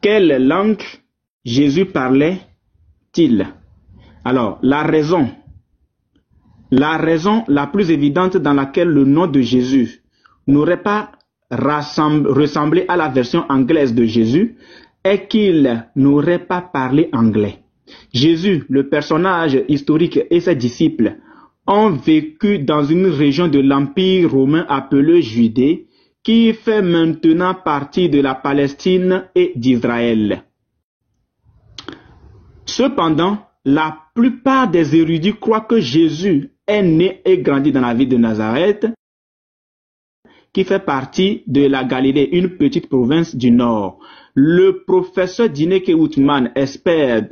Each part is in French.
Quelle langue Jésus parlait-il? Alors, la raison la plus évidente dans laquelle le nom de Jésus n'aurait pas ressemblé à la version anglaise de Jésus est qu'il n'aurait pas parlé anglais. Jésus, le personnage historique et ses disciples ont vécu dans une région de l'Empire romain appelée Judée, qui fait maintenant partie de la Palestine et d'Israël. Cependant, la plupart des érudits croient que Jésus est né et grandi dans la ville de Nazareth, qui fait partie de la Galilée, une petite province du Nord. Le professeur Dineke Outman, expert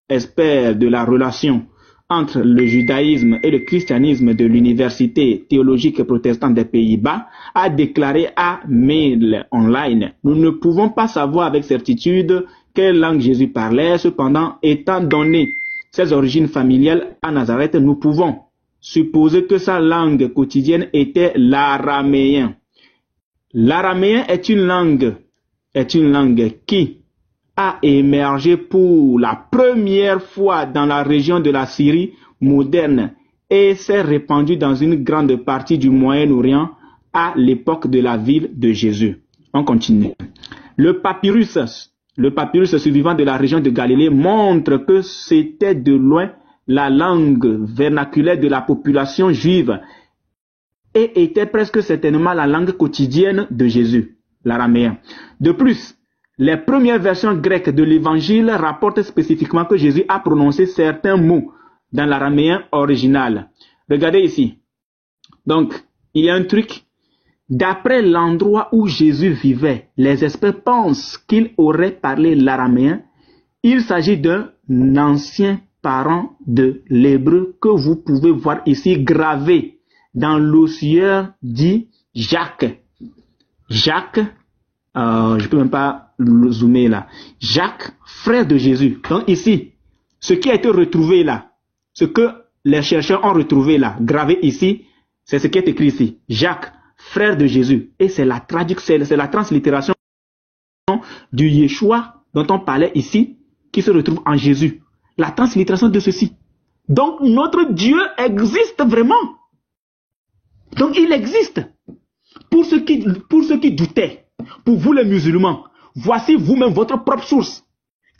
de la relation entre le judaïsme et le christianisme de l'université théologique protestante des Pays-Bas, a déclaré à Mail Online: nous ne pouvons pas savoir avec certitude quelle langue Jésus parlait, cependant, étant donné ses origines familiales à Nazareth, nous pouvons supposer que sa langue quotidienne était l'araméen. L'araméen est une langue qui a émergé pour la première fois dans la région de la Syrie moderne et s'est répandue dans une grande partie du Moyen-Orient à l'époque de la ville de Jésus. On continue. Le papyrus survivant de la région de Galilée montre que c'était de loin la langue vernaculaire de la population juive et était presque certainement la langue quotidienne de Jésus, l'araméen. De plus, les premières versions grecques de l'évangile rapportent spécifiquement que Jésus a prononcé certains mots dans l'araméen original. Regardez ici. Donc, il y a un truc. D'après l'endroit où Jésus vivait, les experts pensent qu'il aurait parlé l'araméen. Il s'agit d'un ancien parent de l'hébreu que vous pouvez voir ici gravé dans l'ossuaire dit Jacques. Jacques, je peux même pas le zoomer là. Jacques, frère de Jésus. Donc ici, ce qui a été retrouvé là, ce que les chercheurs ont retrouvé là, gravé ici, c'est ce qui est écrit ici. Jacques, frère de Jésus. Et c'est la traduction, c'est la translittération du Yeshua dont on parlait ici, qui se retrouve en Jésus. La translittération de ceci. Donc notre Dieu existe vraiment. Donc il existe. Pour ceux qui doutaient, pour vous les musulmans, voici vous-même votre propre source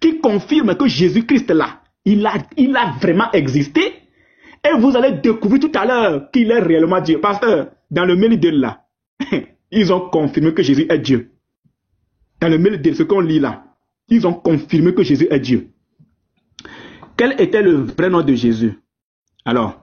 qui confirme que Jésus-Christ là, il a vraiment existé. Et vous allez découvrir tout à l'heure qu'il est réellement Dieu. Pasteur, dans le mail de là, ils ont confirmé que Jésus est Dieu. Dans le mail de ce qu'on lit là, ils ont confirmé que Jésus est Dieu. Quel était le vrai nom de Jésus? Alors,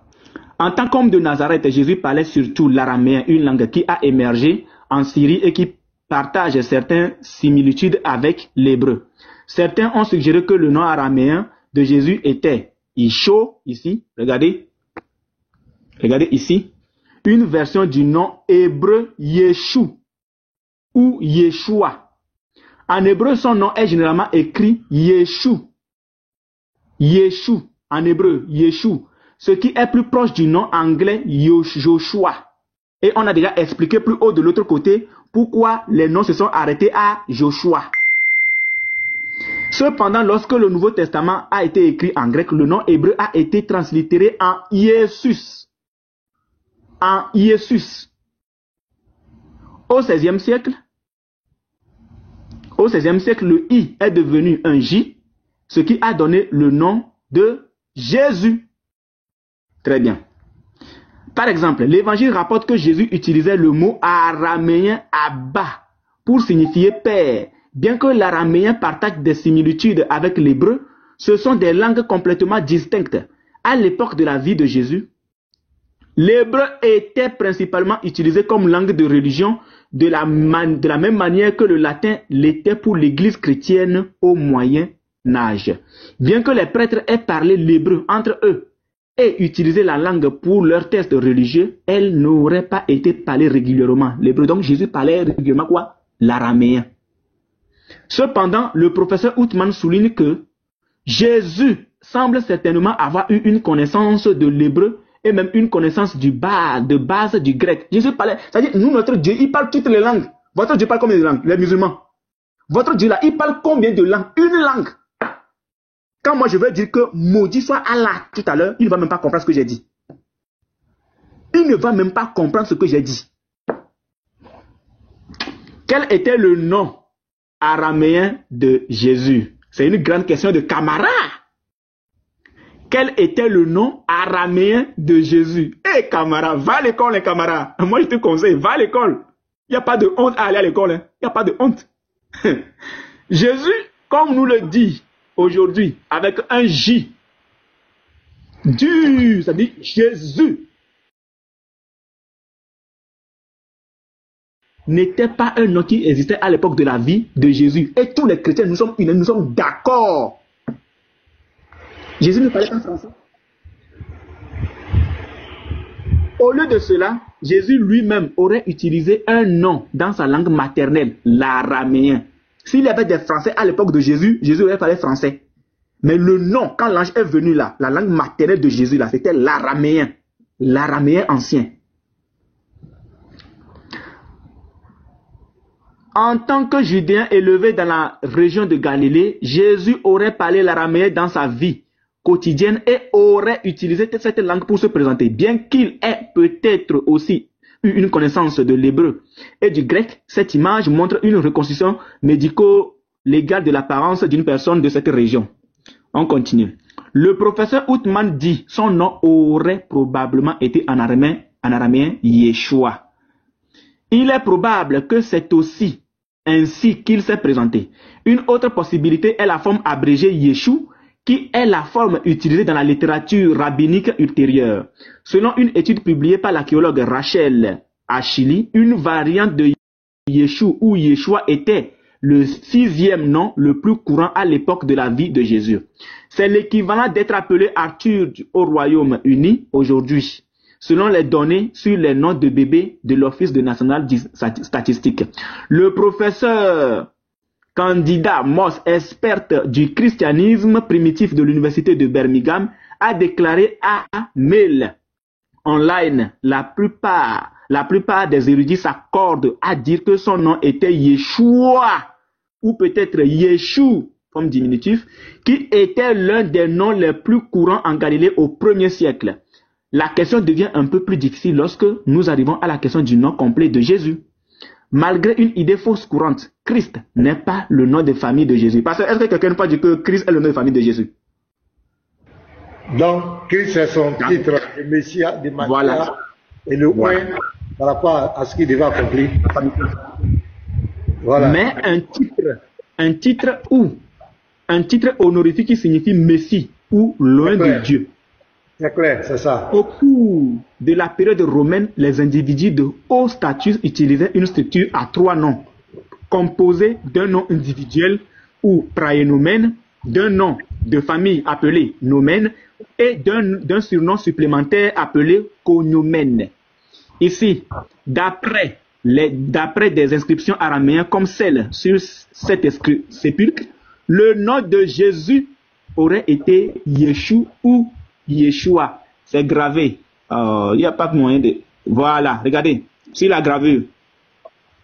en tant qu'homme de Nazareth, Jésus parlait surtout l'araméen, une langue qui a émergé en Syrie et qui partage certaines similitudes avec l'hébreu. Certains ont suggéré que le nom araméen de Jésus était Isho, ici, regardez ici, une version du nom hébreu Yeshu ou Yeshua. En hébreu, son nom est généralement écrit Yeshu. Yeshu, en hébreu, Yeshu, ce qui est plus proche du nom anglais Joshua. Et on a déjà expliqué plus haut de l'autre côté pourquoi les noms se sont arrêtés à Joshua. Cependant, lorsque le Nouveau Testament a été écrit en grec, le nom hébreu a été translittéré en Iesus. En Iesus. Au XVIe siècle, le I est devenu un J, ce qui a donné le nom de Jésus. Très bien. Par exemple, l'Évangile rapporte que Jésus utilisait le mot araméen Abba pour signifier père. Bien que l'araméen partage des similitudes avec l'hébreu, ce sont des langues complètement distinctes. À l'époque de la vie de Jésus, l'hébreu était principalement utilisé comme langue de religion de la même manière que le latin l'était pour l'Église chrétienne au Moyen Âge. Bien que les prêtres aient parlé l'hébreu entre eux et utilisé la langue pour leurs tests religieux, elle n'aurait pas été parlée régulièrement. L'hébreu, donc Jésus parlait régulièrement quoi? L'araméen. Cependant, le professeur Outman souligne que Jésus semble certainement avoir eu une connaissance de l'hébreu et même une connaissance de base du grec. Jésus parlait, c'est-à-dire, nous, notre Dieu, il parle toutes les langues. Votre Dieu parle combien de langues? Les musulmans. Votre Dieu là, il parle combien de langues? Une langue. Quand moi je veux dire que maudit soit Allah tout à l'heure, il ne va même pas comprendre ce que j'ai dit. Il ne va même pas comprendre ce que j'ai dit. Quel était le nom araméen de Jésus? C'est une grande question de Camara. Quel était le nom araméen de Jésus? Eh Camara, va à l'école les Camara. Moi je te conseille, va à l'école. Il n'y a pas de honte à aller à l'école. Il n'y a pas de honte. Jésus, comme nous le dit aujourd'hui, avec un J, du, ça dit Jésus, n'était pas un nom qui existait à l'époque de la vie de Jésus. Et tous les chrétiens, nous sommes unanimes, nous sommes d'accord. Jésus ne parlait pas français. Au lieu de cela, Jésus lui-même aurait utilisé un nom dans sa langue maternelle, l'araméen. S'il y avait des Français à l'époque de Jésus, Jésus aurait parlé français. Mais le nom, quand l'ange est venu là, la langue maternelle de Jésus là, c'était l'araméen. L'araméen ancien. En tant que Judéen élevé dans la région de Galilée, Jésus aurait parlé l'araméen dans sa vie quotidienne et aurait utilisé cette langue pour se présenter. Bien qu'il ait peut-être aussi eu une connaissance de l'hébreu et du grec, cette image montre une reconstitution médico-légale de l'apparence d'une personne de cette région. On continue. Le professeur Outman dit son nom aurait probablement été en araméen Yeshua. Il est probable que c'est aussi ainsi qu'il s'est présenté. Une autre possibilité est la forme abrégée Yeshua, qui est la forme utilisée dans la littérature rabbinique ultérieure. Selon une étude publiée par l'archéologue Rachel Achili, une variante de Yeshua ou Yeshua était le 6e nom le plus courant à l'époque de la vie de Jésus. C'est l'équivalent d'être appelé Arthur au Royaume-Uni aujourd'hui, selon les données sur les noms de bébés de l'Office national de statistique. Le professeur candidat Moss, experte du christianisme primitif de l'université de Birmingham, a déclaré à Mail Online, la plupart des érudits s'accordent à dire que son nom était Yeshua, ou peut-être Yeshua, comme diminutif, qui était l'un des noms les plus courants en Galilée au 1er siècle. La question devient un peu plus difficile lorsque nous arrivons à la question du nom complet de Jésus. Malgré une idée fausse courante, Christ n'est pas le nom de famille de Jésus. Parce que est-ce que quelqu'un peut dire que Christ est le nom de famille de Jésus? Donc, Christ est son titre de Messie, de Matthieu, voilà. Et le voilà. Par rapport à ce qu'il devait accomplir. Voilà. Mais un titre honorifique qui signifie Messie ou loin de Dieu. C'est clair, c'est ça. Au cours de la période romaine, les individus de haut statut utilisaient une structure à 3 noms, composée d'un nom individuel ou praénomène, d'un nom de famille appelé nomène et d'un surnom supplémentaire appelé cognomène. Ici, d'après des inscriptions araméennes comme celle sur cet sépulcre, le nom de Jésus aurait été Yeshua ou Yeshua. C'est gravé. Il n'y a pas de moyen de... Voilà, regardez. Sur la gravure.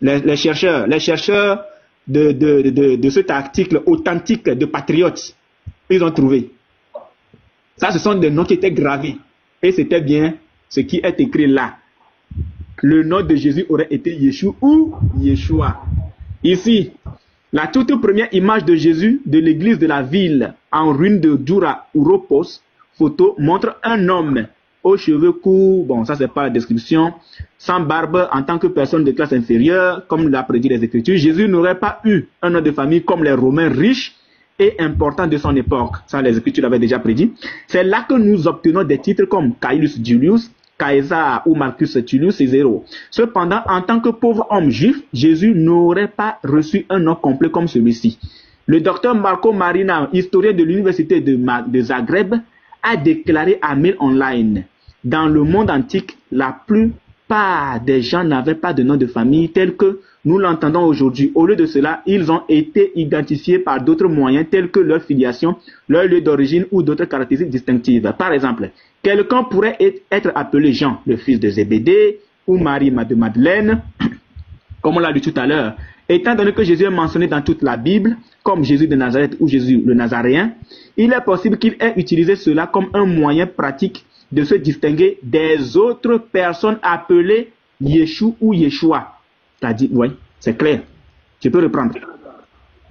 Les chercheurs de cet article authentique de Patriotes, ils ont trouvé. Ça, ce sont des noms qui étaient gravés. Et c'était bien ce qui est écrit là. Le nom de Jésus aurait été Yeshua ou Yeshua. Ici, la toute première image de Jésus de l'église de la ville en ruine de Dura Europos, photo, montre un homme aux cheveux courts, bon ça c'est pas la description, sans barbe en tant que personne de classe inférieure, comme l'a prédit les Écritures. Jésus n'aurait pas eu un nom de famille comme les Romains riches et importants de son époque. Ça les Écritures l'avaient déjà prédit. C'est là que nous obtenons des titres comme Caius Julius, Caesar ou Marcus Tullius Cicéro. Cependant, en tant que pauvre homme juif, Jésus n'aurait pas reçu un nom complet comme celui-ci. Le docteur Marco Marina, historien de l'université de Zagreb, a déclaré à Mail Online: dans le monde antique, la plupart des gens n'avaient pas de nom de famille tel que nous l'entendons aujourd'hui. Au lieu de cela, ils ont été identifiés par d'autres moyens tels que leur filiation, leur lieu d'origine ou d'autres caractéristiques distinctives. Par exemple, quelqu'un pourrait être appelé Jean, le fils de Zébédée, ou Marie de Madeleine, comme on l'a dit tout à l'heure, Étant donné que Jésus est mentionné dans toute la Bible, comme Jésus de Nazareth ou Jésus le Nazaréen, il est possible qu'il ait utilisé cela comme un moyen pratique de se distinguer des autres personnes appelées Yeshua ou Yeshua. C'est-à-dire, oui, c'est clair. Tu peux reprendre.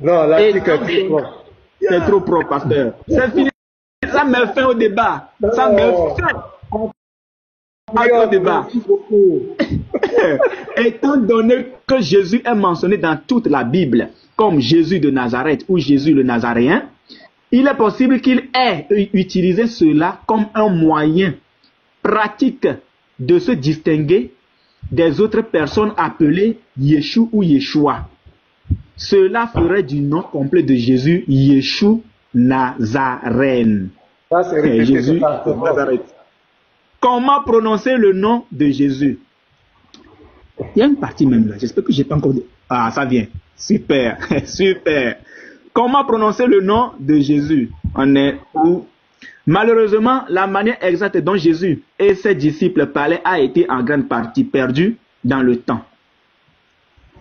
Non, l'article est trop propre. C'est trop propre, pasteur. C'est fini. Ça met fin au débat. Ça met fin au débat. Étant donné que Jésus est mentionné dans toute la Bible comme Jésus de Nazareth ou Jésus le Nazaréen, il est possible qu'il ait utilisé cela comme un moyen pratique de se distinguer des autres personnes appelées Yeshua ou Yeshua. Cela ferait du nom complet de Jésus Yeshua Nazarène. Ça, c'est Jésus de Nazareth. Comment prononcer le nom de Jésus? Il y a une partie même là. J'espère que j'ai pas encore dit. Ah, ça vient. Super, super. Comment prononcer le nom de Jésus? On est où? Malheureusement, la manière exacte dont Jésus et ses disciples parlaient a été en grande partie perdue dans le temps.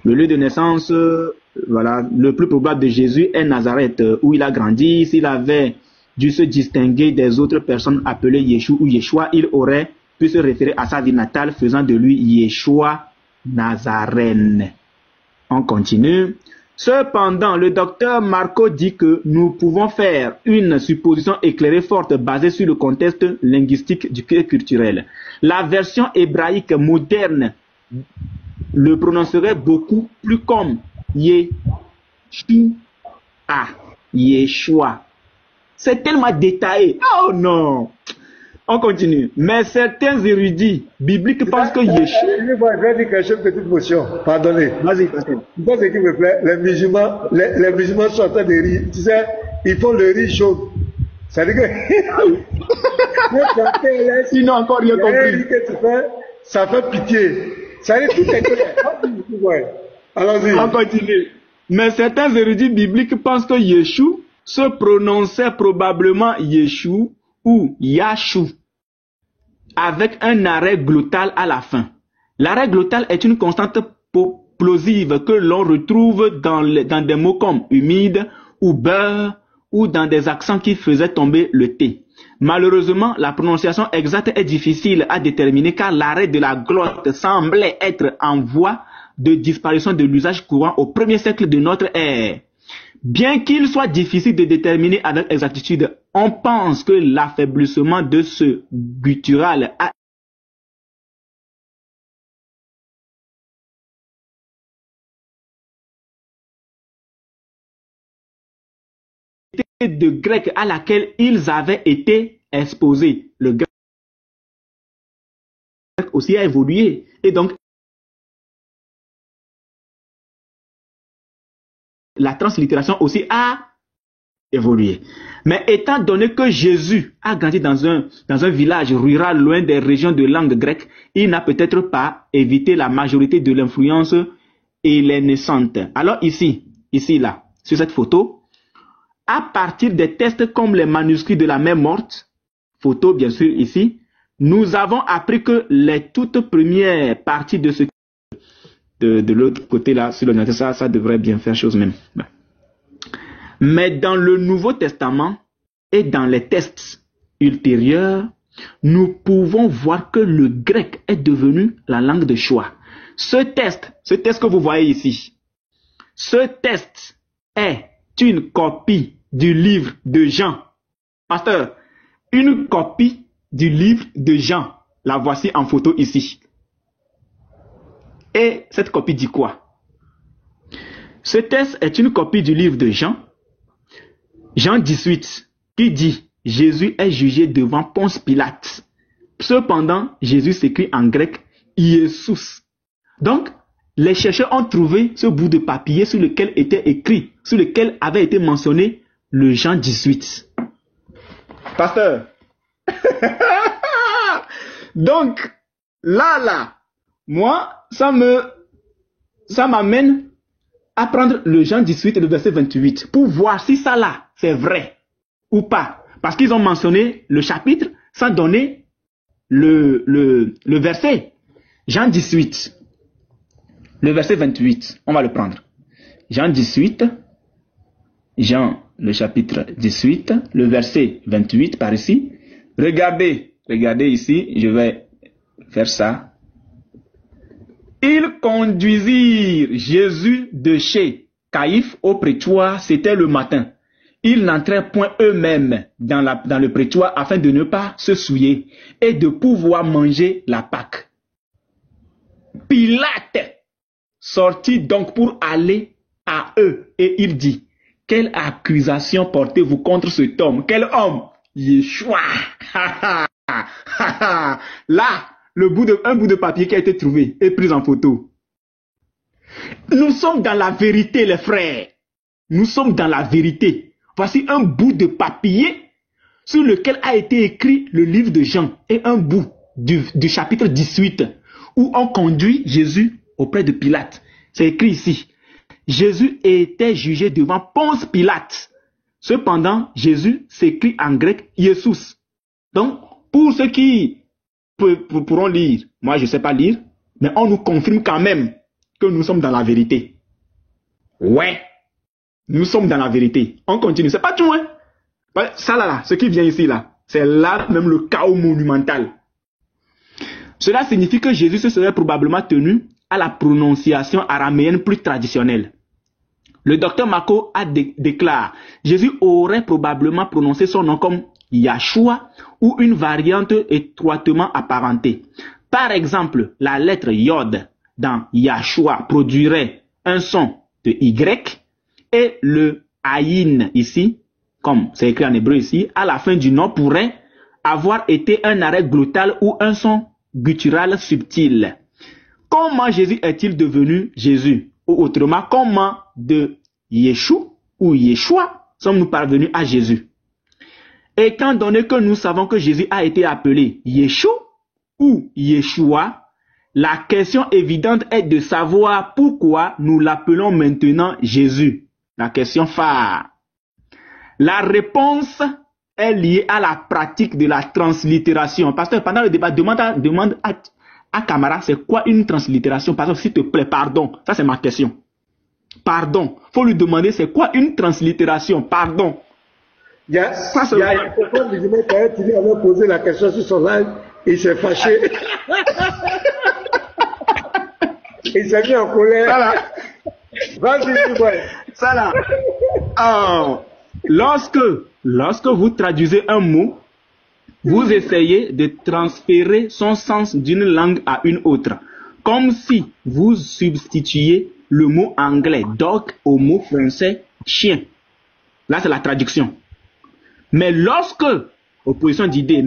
Le lieu de naissance, voilà, le plus probable de Jésus est Nazareth, où il a grandi. S'il avait dû se distinguer des autres personnes appelées Yeshua ou Yeshua, il aurait pu se référer à sa ville natale, faisant de lui Yeshua Nazarène. On continue. Cependant, le docteur Marco dit que nous pouvons faire une supposition éclairée forte basée sur le contexte linguistique et culturel. La version hébraïque moderne le prononcerait beaucoup plus comme Yeshua. Yeshua. C'est tellement détaillé. Oh non! On continue. Mais certains érudits bibliques pensent que Yeshua... Je vais dire quelque chose, petite motion. Pardonnez. Vas-y, pasteur. Tu sais ce qui me plaît? Les musulmans sont en train de rire. Tu sais, ils font le riz chaud. Ça veut dire que... Sinon, encore rien compris. Que tu fais, ça fait pitié. Ça veut dire tout est clair. Allons-y. On continue. Mais certains érudits bibliques pensent que Yeshua se prononçait probablement Yeshua ou Yashou, avec un arrêt glottal à la fin. L'arrêt glottal est une constante plosive que l'on retrouve dans des mots comme humide ou beurre ou dans des accents qui faisaient tomber le T. Malheureusement, la prononciation exacte est difficile à déterminer car l'arrêt de la glotte semblait être en voie de disparition de l'usage courant au 1er siècle de notre ère. Bien qu'il soit difficile de déterminer avec exactitude, on pense que l'affaiblissement de ce guttural a été de grec à laquelle ils avaient été exposés. Le grec aussi a évolué et donc la translittération aussi a évolué. Mais étant donné que Jésus a grandi dans un village rural loin des régions de langue grecque, il n'a peut-être pas évité la majorité de l'influence hellénisante. Alors ici là, sur cette photo, à partir des textes comme les manuscrits de la mer morte, photo bien sûr ici, nous avons appris que les toutes premières parties de ce de l'autre côté là, sur le ça devrait bien faire chose même. Mais dans le Nouveau Testament et dans les textes ultérieurs, nous pouvons voir que le grec est devenu la langue de choix. Ce texte que vous voyez ici, ce texte est une copie du livre de Jean. Pasteur, une copie du livre de Jean. La voici en photo ici. Et cette copie dit quoi? Ce texte est une copie du livre de Jean. Jean 18, qui dit « Jésus est jugé devant Ponce Pilate ». Cependant, Jésus s'écrit en grec « Iesous ». Donc, les chercheurs ont trouvé ce bout de papier sur lequel était écrit, sur lequel avait été mentionné le Jean 18. Pasteur. Donc, là, moi, ça m'amène à prendre le Jean 18 et le verset 28 pour voir si ça là, c'est vrai ou pas. Parce qu'ils ont mentionné le chapitre sans donner le verset. Jean 18, le verset 28, on va le prendre. Jean 18, Jean le chapitre 18, le verset 28 par ici. Regardez ici, je vais faire ça. Ils conduisirent Jésus de chez Caïphe au prétoire, c'était le matin. Ils n'entrèrent point eux-mêmes dans le prétoire afin de ne pas se souiller et de pouvoir manger la Pâque. Pilate sortit donc pour aller à eux et il dit, quelle accusation portez-vous contre cet homme? Quel homme? Yeshua. Là, un bout de papier qui a été trouvé et pris en photo. Nous sommes dans la vérité, les frères. Nous sommes dans la vérité. Voici un bout de papier sur lequel a été écrit le livre de Jean et un bout du chapitre 18 où on conduit Jésus auprès de Pilate. C'est écrit ici. Jésus était jugé devant Ponce Pilate. Cependant, Jésus s'écrit en grec Jesus. Donc, pour ceux qui pourront lire, moi je ne sais pas lire, mais on nous confirme quand même que nous sommes dans la vérité. Ouais, nous sommes dans la vérité. On continue, c'est pas tout, hein? Ça là, ce qui vient ici là, c'est là même le chaos monumental. Cela signifie que Jésus se serait probablement tenu à la prononciation araméenne plus traditionnelle. Le docteur Marco déclare, Jésus aurait probablement prononcé son nom comme Yahshua ou une variante étroitement apparentée. Par exemple, la lettre Yod dans Yahshua produirait un son de Y et le Aïn ici, comme c'est écrit en hébreu ici, à la fin du nom pourrait avoir été un arrêt glottal ou un son guttural subtil. Comment Jésus est-il devenu Jésus? Ou autrement, comment de Yeshua ou Yeshua sommes-nous parvenus à Jésus? Étant donné que nous savons que Jésus a été appelé Yeshua ou Yeshua, la question évidente est de savoir pourquoi nous l'appelons maintenant Jésus. La question phare. La réponse est liée à la pratique de la translittération. Pasteur, pendant le débat, demande à Camara, c'est quoi une translittération? Pasteur, s'il te plaît, pardon. Ça, c'est ma question. Pardon. Il faut lui demander, c'est quoi une translittération? Pardon. Il y a un copain musulman qui avait posé la question sur son live, il s'est fâché. Il s'est mis en colère. Ça là. Vas-y, ça là. Oh. Lorsque vous traduisez un mot, vous essayez de transférer son sens d'une langue à une autre, comme si vous substituiez le mot anglais dog au mot français chien. Là, c'est la traduction. Mais opposition d'idée,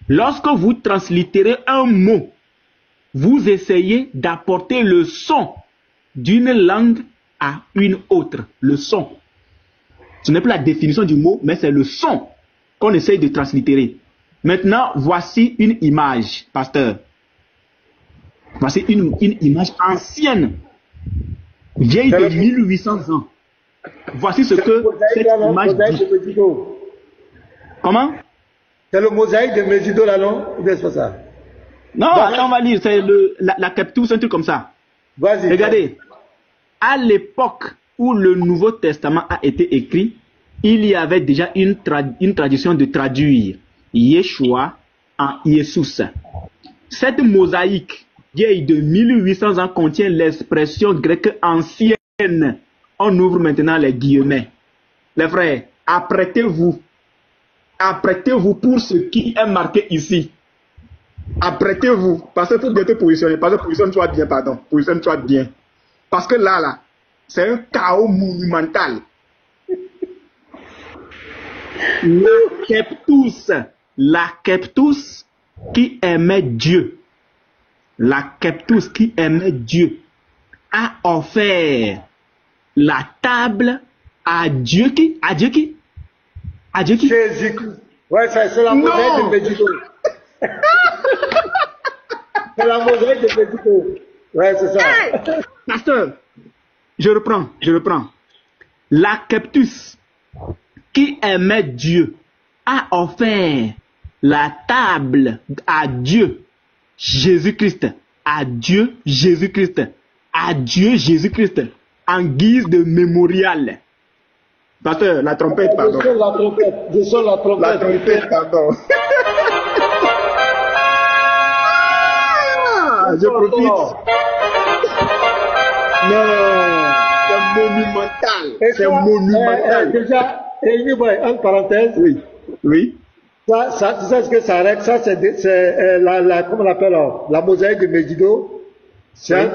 lorsque vous translittérez un mot, vous essayez d'apporter le son d'une langue à une autre. Le son. Ce n'est plus la définition du mot, mais c'est le son qu'on essaye de translittérer. Maintenant, voici une image, pasteur. Voici une image ancienne, vieille de 1800 ans. Voici ce que cette image dit. Comment? C'est le mosaïque de Megiddo là, non? C'est pas ça? Non, on va lire, c'est la Captus, un truc comme ça. Vas-y. Regardez, à l'époque où le Nouveau Testament a été écrit, il y avait déjà une tradition de traduire Yeshua en Jesus. Cette mosaïque vieille de 1800 ans contient l'expression grecque ancienne. On ouvre maintenant les guillemets. Les frères, apprêtez-vous. Apprêtez-vous pour ce qui est marqué ici. Apprêtez-vous. Parce qu'il faut bien te positionner. Parce que positionne-toi bien, pardon. Positionne-toi bien. Parce que là, c'est un chaos monumental. La Keptus qui aimait Dieu. La Keptus qui aimait Dieu a offert la table à Dieu qui? À Dieu qui? À Dieu qui? Jésus-Christ. Ouais, c'est la mosaïque de Megiddo. C'est la mosaïque de Megiddo. Ouais, c'est ça. Hey, pasteur, je reprends. La Keptus qui aimait Dieu a offert la table à Dieu Jésus-Christ. À Dieu Jésus-Christ. À Dieu Jésus-Christ. en guise de mémorial. Pasteur, la trompette, pardon. Je sonne la trompette. La trompette, pardon. Je profite. Non, c'est monumental. C'est monumental. Déjà, une parenthèse. Oui. Oui. Ça, tu sais ce que ça règle? Ça, c'est comment on appelle, la mosaïque de Megiddo. C'est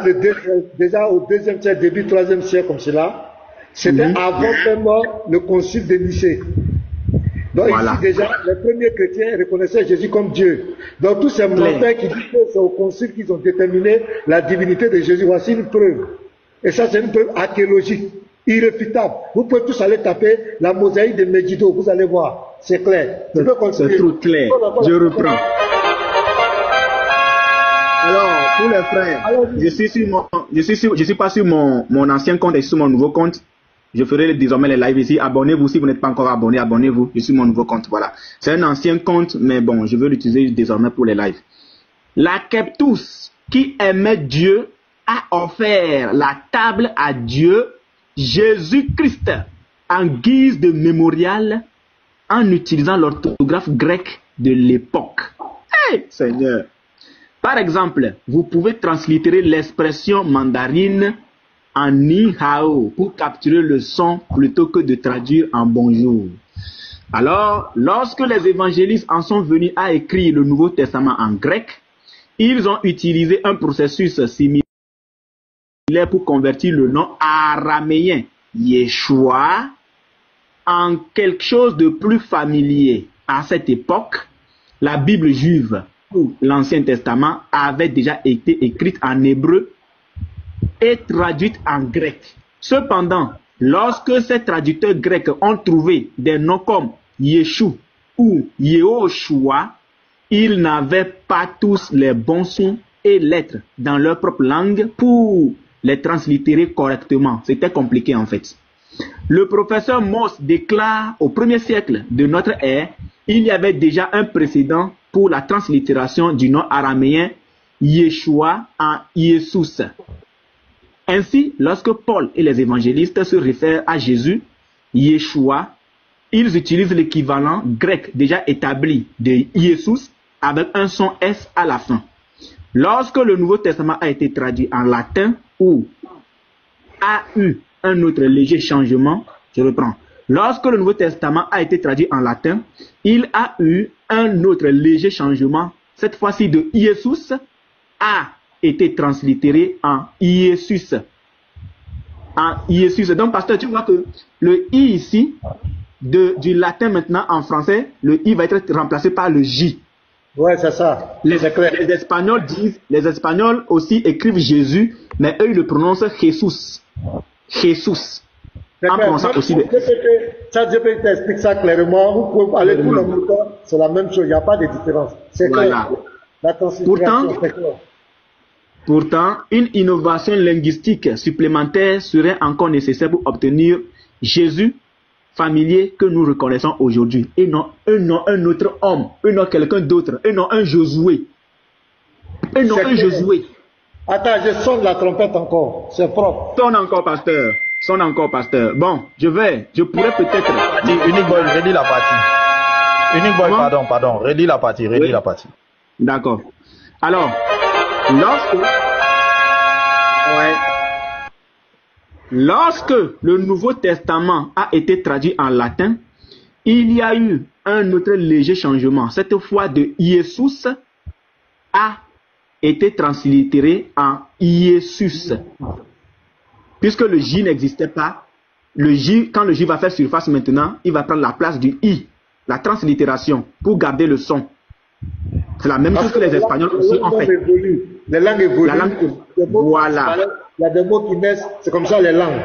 déjà au 2e siècle, début 3e siècle, comme cela. C'était avant même le concile de Nicée. Donc ici déjà, les premiers chrétiens reconnaissaient Jésus comme Dieu. Donc tous ces menteurs qui disent que c'est au concile qu'ils ont déterminé la divinité de Jésus, voici une preuve. Et ça, c'est une preuve archéologique, irréfutable. Vous pouvez tous aller taper la mosaïque de Megiddo, vous allez voir, c'est clair. C'est trop clair. Je reprends. Alors, pour les frères, je suis pas sur mon ancien compte et sur mon nouveau compte. Je ferai désormais les lives ici. Abonnez-vous si vous n'êtes pas encore abonné. Abonnez-vous. Je suis mon nouveau compte. Voilà. C'est un ancien compte, mais bon, je veux l'utiliser désormais pour les lives. La Keptus, qui aimait Dieu, a offert la table à Dieu, Jésus-Christ, en guise de mémorial, en utilisant l'orthographe grecque de l'époque. Hey, Seigneur! Par exemple, vous pouvez translittérer l'expression mandarine en ni hao pour capturer le son plutôt que de traduire en bonjour. Alors, lorsque les évangélistes en sont venus à écrire le Nouveau Testament en grec, ils ont utilisé un processus similaire pour convertir le nom araméen Yeshua en quelque chose de plus familier. À cette époque, la Bible juive ou l'Ancien Testament avait déjà été écrite en hébreu et traduite en grec. Cependant, lorsque ces traducteurs grecs ont trouvé des noms comme Yeshua ou Yehoshua, ils n'avaient pas tous les bons sons et lettres dans leur propre langue pour les translittérer correctement. C'était compliqué en fait. Le professeur Moss déclare au 1er siècle de notre ère, il y avait déjà un précédent pour la translittération du nom araméen Yeshua en Yesus. Ainsi, lorsque Paul et les évangélistes se réfèrent à Jésus, Yeshua, ils utilisent l'équivalent grec déjà établi de Yesus avec un son S à la fin. Lorsque le Nouveau Testament a été traduit en latin ou a eu un autre léger changement, je reprends. Lorsque le Nouveau Testament a été traduit en latin, il a eu un autre léger changement, cette fois-ci de Iesus a été translittéré en Iesus. En Iesus. Donc, pasteur, tu vois que le I ici, du latin maintenant en français, le I va être remplacé par le J. Ouais, c'est ça. Les Espagnols disent, les Espagnols aussi écrivent Jésus, mais eux ils le prononcent Jesus. Jesus. En prononçant aussi ChatGPT t'explique ça clairement. Vous pouvez aller tout le monde, c'est la même chose, il n'y a pas de différence. C'est clair. La considération, c'est clair. Pourtant, une innovation linguistique supplémentaire serait encore nécessaire pour obtenir Jésus familier que nous reconnaissons aujourd'hui. Et non un autre homme, et non quelqu'un d'autre, et non un Josué. Et non un Josué. Attends, je sonne la trompette encore, c'est propre. Sonne encore, pasteur. Sonne encore, pasteur. Bon, je pourrais peut-être... Unique boy, redis la partie. Unique boy, pardon, redis la partie, la partie. D'accord. Alors, lorsque le Nouveau Testament a été traduit en latin, il y a eu un autre léger changement. Cette fois de Iesus a été translittéré en Iesus. Puisque le J n'existait pas, le J, quand le J va faire surface maintenant, il va prendre la place du I, la translittération, pour garder le son. C'est la même chose que les Espagnols aussi ont fait. Les langues évoluent. Voilà. Il y a des mots qui naissent, c'est comme ça les langues.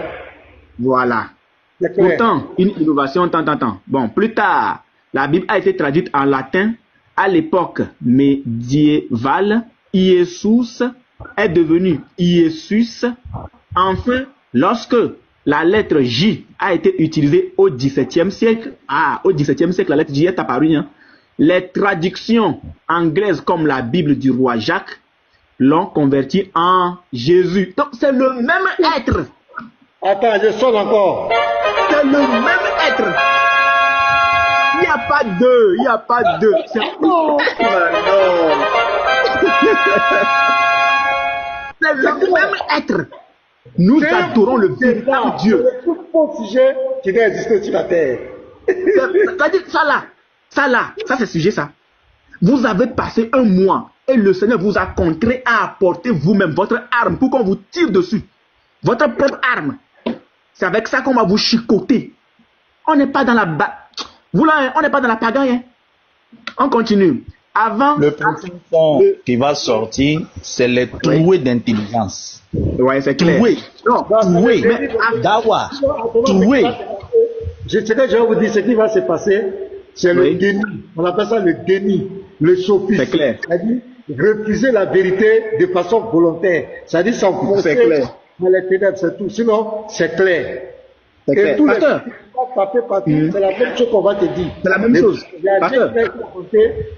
Voilà. Pourtant, une innovation, Bon, plus tard, la Bible a été traduite en latin. À l'époque médiévale, Iesus est devenu Iesus. Enfin, lorsque la lettre J a été utilisée au XVIIe siècle, au XVIIe siècle, la lettre J est apparue, les traductions anglaises comme la Bible du roi Jacques l'ont converti en Jésus. Donc c'est le même être. Attends, je sonne encore. C'est le même être. Il n'y a pas deux. Il n'y a pas deux. C'est oh, non. C'est le même être. Nous adorons le véritable Dieu. C'est le plus faux sujet qui doit exister sur la terre. C'est-à-dire ça c'est sujet ça. Vous avez passé un mois et le Seigneur vous a contraint à apporter vous-même votre arme pour qu'on vous tire dessus. Votre propre arme. C'est avec ça qu'on va vous chicoter. On n'est pas dans la on n'est pas dans la pagaille. Hein. On continue. Avant. Le prochain son qui va sortir, c'est les trouées d'intelligence. Ouais, c'est clair. Trouées. Dawa. Trouées. Ce que je vais vous dire, ce qui va se passer, c'est le déni. On appelle ça le déni, le sophisme. C'est clair. C'est-à-dire refuser la vérité de façon volontaire. C'est-à-dire s'enfoncer dans les ténèbres, c'est tout. Sinon, c'est clair. C'est clair. Et tous les partout, c'est la même chose qu'on va te dire. C'est la même chose.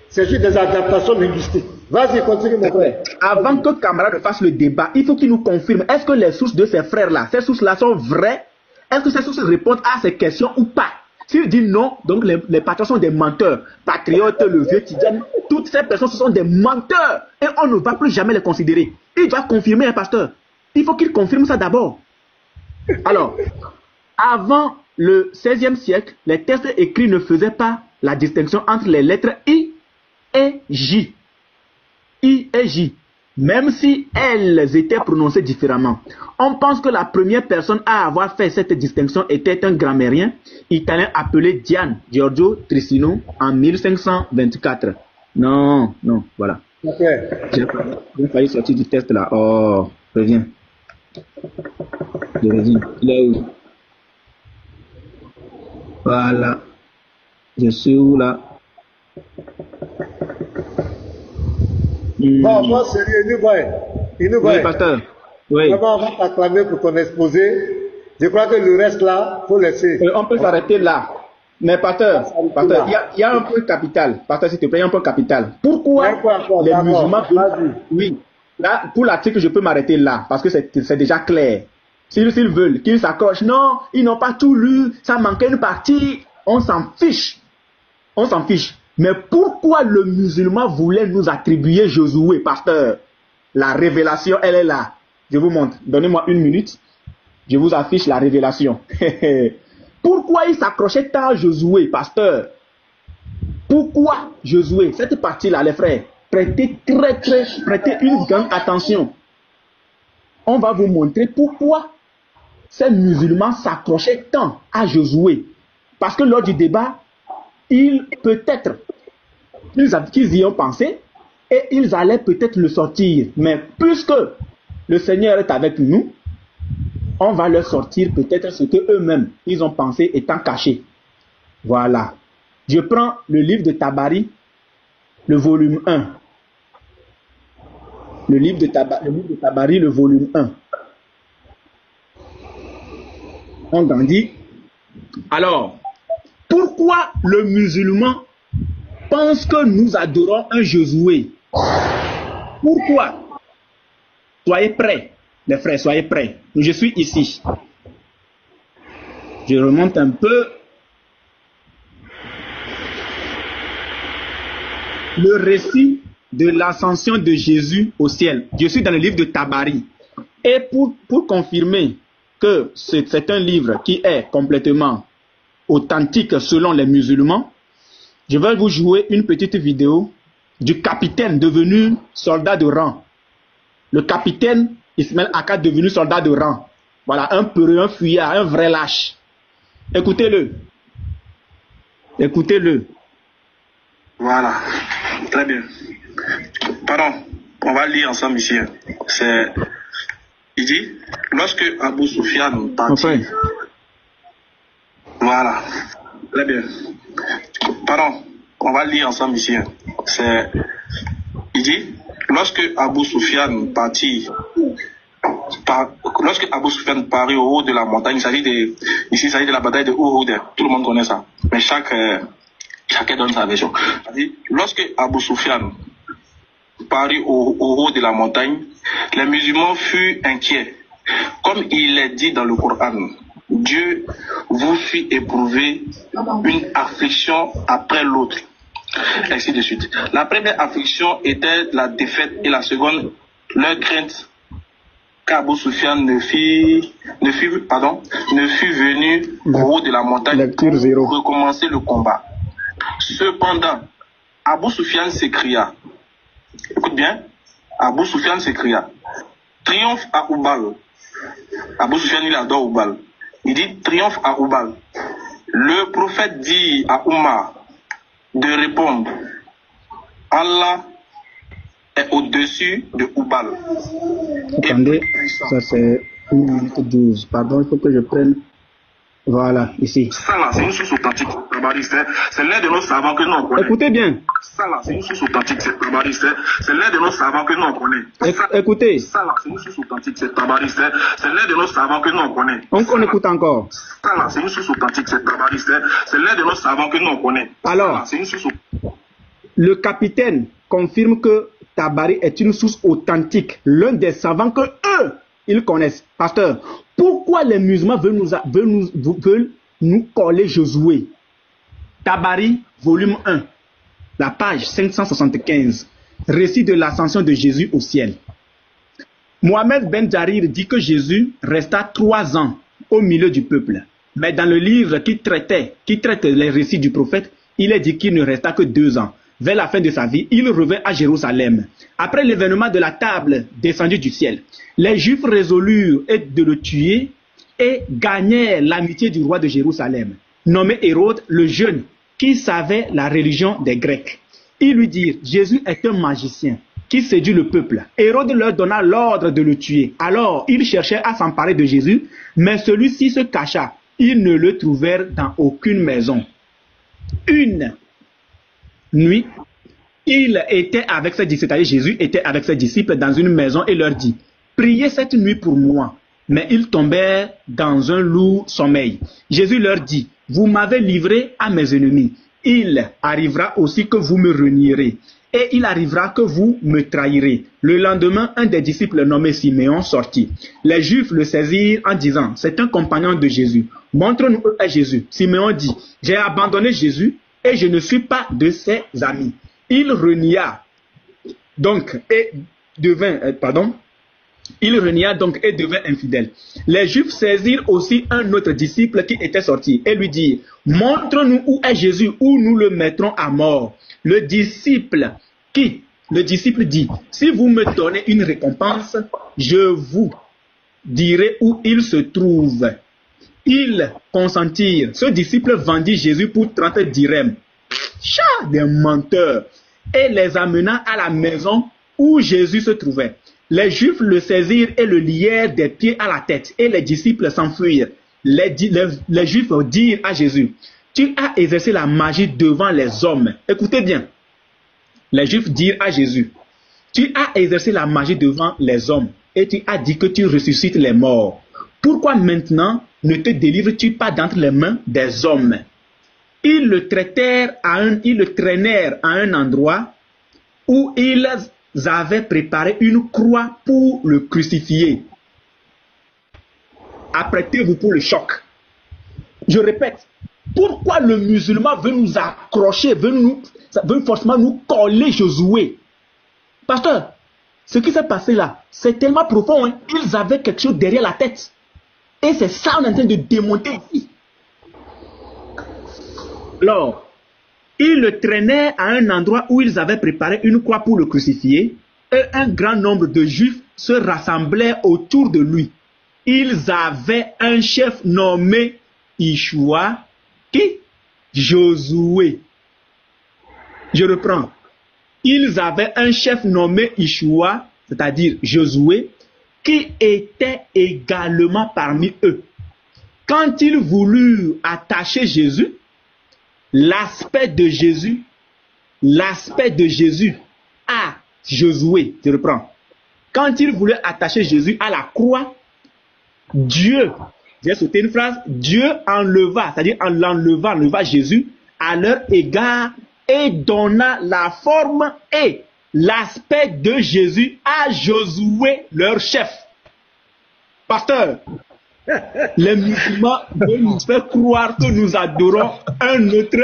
C'est juste des adaptations linguistiques. Vas-y, continue mon frère. Avant que camarade fasse le débat, il faut qu'il nous confirme, est-ce que les sources de ces frères-là, ces sources-là sont vraies? Est-ce que ces sources répondent à ces questions ou pas? S'il dit non, donc les patrons sont des menteurs. Patriotes, le vieux Tidjane, toutes ces personnes, ce sont des menteurs. Et on ne va plus jamais les considérer. Il doit confirmer un pasteur. Il faut qu'il confirme ça d'abord. Alors, avant le XVIe siècle, les textes écrits ne faisaient pas la distinction entre les lettres I et J. I et J. Même si elles étaient prononcées différemment. On pense que la première personne à avoir fait cette distinction était un grammairien italien appelé Giorgio Trissino en 1524. Non, voilà. J'ai failli sortir du test là. Oh, reviens. Je reviens. Il est où? Voilà. Je suis où là? Bon, moi, sérieux, Oui, pasteur. Oui. Vraiment, on va t'acclamer pour ton exposé. Je crois que le reste là, faut laisser. On peut s'arrêter là. Mais pasteur, il y a un point capital. Pasteur, s'il te plaît, il y a un point capital. Pourquoi les musulmans... Oui. Là, pour l'article, je peux m'arrêter là. Parce que c'est déjà clair. S'ils veulent qu'ils s'accrochent, non, ils n'ont pas tout lu. Ça manquait une partie. On s'en fiche. On s'en fiche. Mais pourquoi le musulman voulait nous attribuer Josué, pasteur? La révélation, elle est là. Je vous montre. Donnez-moi une minute. Je vous affiche la révélation. Pourquoi il s'accrochait tant à Josué, pasteur? Pourquoi Josué? Cette partie-là, les frères, prêtez une grande attention. On va vous montrer pourquoi ces musulmans s'accrochaient tant à Josué. Parce que lors du débat, peut-être qu'ils y ont pensé et ils allaient peut-être le sortir. Mais puisque le Seigneur est avec nous, on va leur sortir peut-être ce qu'eux-mêmes ils ont pensé étant cachés. Voilà. Je prends le livre de Tabari, le volume 1. Le livre de Tabari, le volume 1. On grandit. Alors, pourquoi le musulman pense que nous adorons un Josué? Pourquoi? Soyez prêts, les frères, soyez prêts. Je suis ici. Je remonte un peu. Le récit de l'ascension de Jésus au ciel. Je suis dans le livre de Tabari. Et pour confirmer que c'est un livre qui est complètement authentique selon les musulmans, je vais vous jouer une petite vidéo du capitaine devenu soldat de rang. Le capitaine Ismaël Aka devenu soldat de rang. Voilà, un peureux, un fuyard, un vrai lâche. Écoutez-le. Écoutez-le. Voilà, très bien. Pardon, on va lire ensemble ici. Il dit, lorsque Abu Sufyan partit... Enfin. Voilà, très bien. Pardon, on va lire ensemble ici. Il dit, lorsque Abu Sufyan partit... Lorsque Abu Sufyan parut au haut de la montagne, ici il s'agit de la bataille de Uhud. Tout le monde connaît ça. Mais chacun donne sa version. Lorsque Abu Sufyan parut au haut de la montagne, les musulmans furent inquiets Comme il est dit dans le Coran, Dieu vous fit éprouver une affliction après l'autre, ainsi de suite. La première affliction était la défaite et la seconde, leur crainte qu'Abou Soufian ne fût venu au haut de la montagne pour recommencer le combat. Cependant, Abou Soufian s'écria, écoute bien, Abou Soufian s'écria, triomphe à Oubal. Abou Soufian, il adore Oubal. Il dit triomphe à Oubal. Le prophète dit à Oumar de répondre, Allah est au-dessus de Oubal. Attendez, ça c'est 1 minute 12. Pardon, il faut que je prenne. Voilà, ici. Ça là, c'est une source authentique. C'est l'un de nos savants que nous on connaît. Écoutez bien. Ça là, c'est une source authentique. C'est l'un de nos savants que nous on connaît. Écoutez. Ça là, c'est une source authentique. C'est l'un de nos savants que nous on connaît. On écoute encore. Ça là, c'est une source authentique. C'est l'un de nos savants que nous on connaît. Alors, c'est une source. Le capitaine confirme que Tabari est une source authentique, l'un des savants que eux, ils connaissent. Pasteur, pourquoi les musulmans veulent nous coller Josué? Tabari, volume 1, la page 575, récit de l'ascension de Jésus au ciel. Mohamed Ben Jarir dit que Jésus resta 3 ans au milieu du peuple. Mais dans le livre qui traite les récits du prophète, il est dit qu'il ne resta que 2 ans. Vers la fin de sa vie, il revint à Jérusalem. Après l'événement de la table descendue du ciel, les Juifs résolurent de le tuer et gagnèrent l'amitié du roi de Jérusalem, nommé Hérode le Jeune, qui savait la religion des Grecs. Ils lui dirent, Jésus est un magicien qui séduit le peuple. Hérode leur donna l'ordre de le tuer. Alors, ils cherchèrent à s'emparer de Jésus, mais celui-ci se cacha. Ils ne le trouvèrent dans aucune maison. Une nuit, il était avec ses disciples, c'est-à-dire Jésus était avec ses disciples dans une maison et leur dit, priez cette nuit pour moi. Mais ils tombèrent dans un lourd sommeil. Jésus leur dit, vous m'avez livré à mes ennemis. Il arrivera aussi que vous me renierez. Et il arrivera que vous me trahirez. Le lendemain, un des disciples nommé Siméon sortit. Les Juifs le saisirent en disant, c'est un compagnon de Jésus. Montre-nous où est Jésus. Siméon dit, j'ai abandonné Jésus et je ne suis pas de ses amis. Il renia donc et devint infidèle. Les Juifs saisirent aussi un autre disciple qui était sorti et lui dirent, montre-nous où est Jésus, où nous le mettrons à mort. Le disciple dit, si vous me donnez une récompense, je vous dirai où il se trouve. Ils consentirent. Ce disciple vendit Jésus pour 30 dirhams. Chat des menteurs. Et les amena à la maison où Jésus se trouvait. Les Juifs le saisirent et le lièrent des pieds à la tête. Et les disciples s'enfuirent. Les Juifs dirent à Jésus, tu as exercé la magie devant les hommes. Écoutez bien. Les Juifs dirent à Jésus, tu as exercé la magie devant les hommes et tu as dit que tu ressuscites les morts. Pourquoi maintenant ne te délivres-tu pas d'entre les mains des hommes? Ils le traînèrent à un endroit où ils avaient préparé une croix pour le crucifier. Apprêtez-vous pour le choc. Je répète, pourquoi le musulman veut nous accrocher, veut forcément nous coller Josué? Pasteur, ce qui s'est passé là, c'est tellement profond. Hein? Ils avaient quelque chose derrière la tête. Et c'est ça qu'on est en train de démonter ici. Alors, ils le traînaient à un endroit où ils avaient préparé une croix pour le crucifier. Et un grand nombre de Juifs se rassemblaient autour de lui. Ils avaient un chef nommé Ishua, Josué. Je reprends. Ils avaient un chef nommé Ishua, c'est-à-dire Josué, qui était également parmi eux. Quand ils voulurent attacher Jésus, l'aspect de Jésus à Josué, je reprends. Quand ils voulaient attacher Jésus à la croix, Dieu, j'ai sauté une phrase, Dieu enleva Jésus à leur égard et donna la forme et l'aspect de Jésus à Josué, leur chef. Pasteur, les musulmans veulent nous faire croire que nous adorons un autre.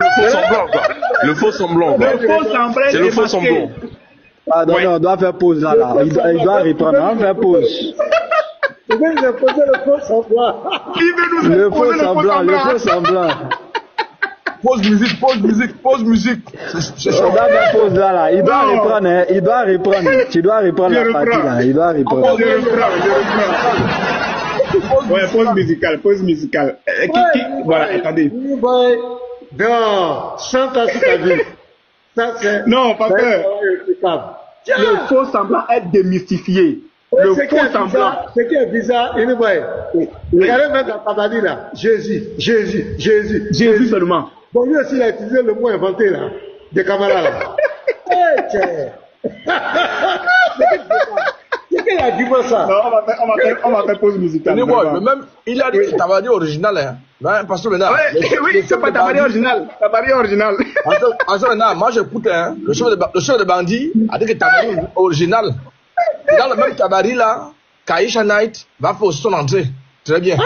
Le faux semblant, quoi. Le faux semblant. C'est le faux semblant. Ah non, non, on doit faire pause là. Il doit reprendre. On va faire pause. Il veut nous imposer le faux semblant. Le faux semblant, le faux semblant. Pause musique, pause musique, pause musique. On doit faire pause là. Il doit reprendre, hein. Il doit reprendre. Tu dois reprendre la partie là. Il doit reprendre. Ouais, pause musicale, pause musicale. Voilà, attendez. Non, chante à ce que tu as dit. Ça, c'est. Non, pasteur. Le faux semblant est démystifié. Le faux semblant. Ce qui est bizarre, regardez même dans Tabani là. Jésus seulement. Bon, lui aussi, il a utilisé le mot inventé là. Des camarades là. C'est quel argument ça? Non, on va faire pause musicale. Mais même, il a dit que Tabani original, hein. Parce que maintenant. Oui, c'est pas Tabani original. Tabani original. Parce que maintenant, moi j'écoute, hein. Le chef de bandit a dit que Tabani original. Dans le même cabaret là, Kaisha Knight va faire son entrée. Très bien.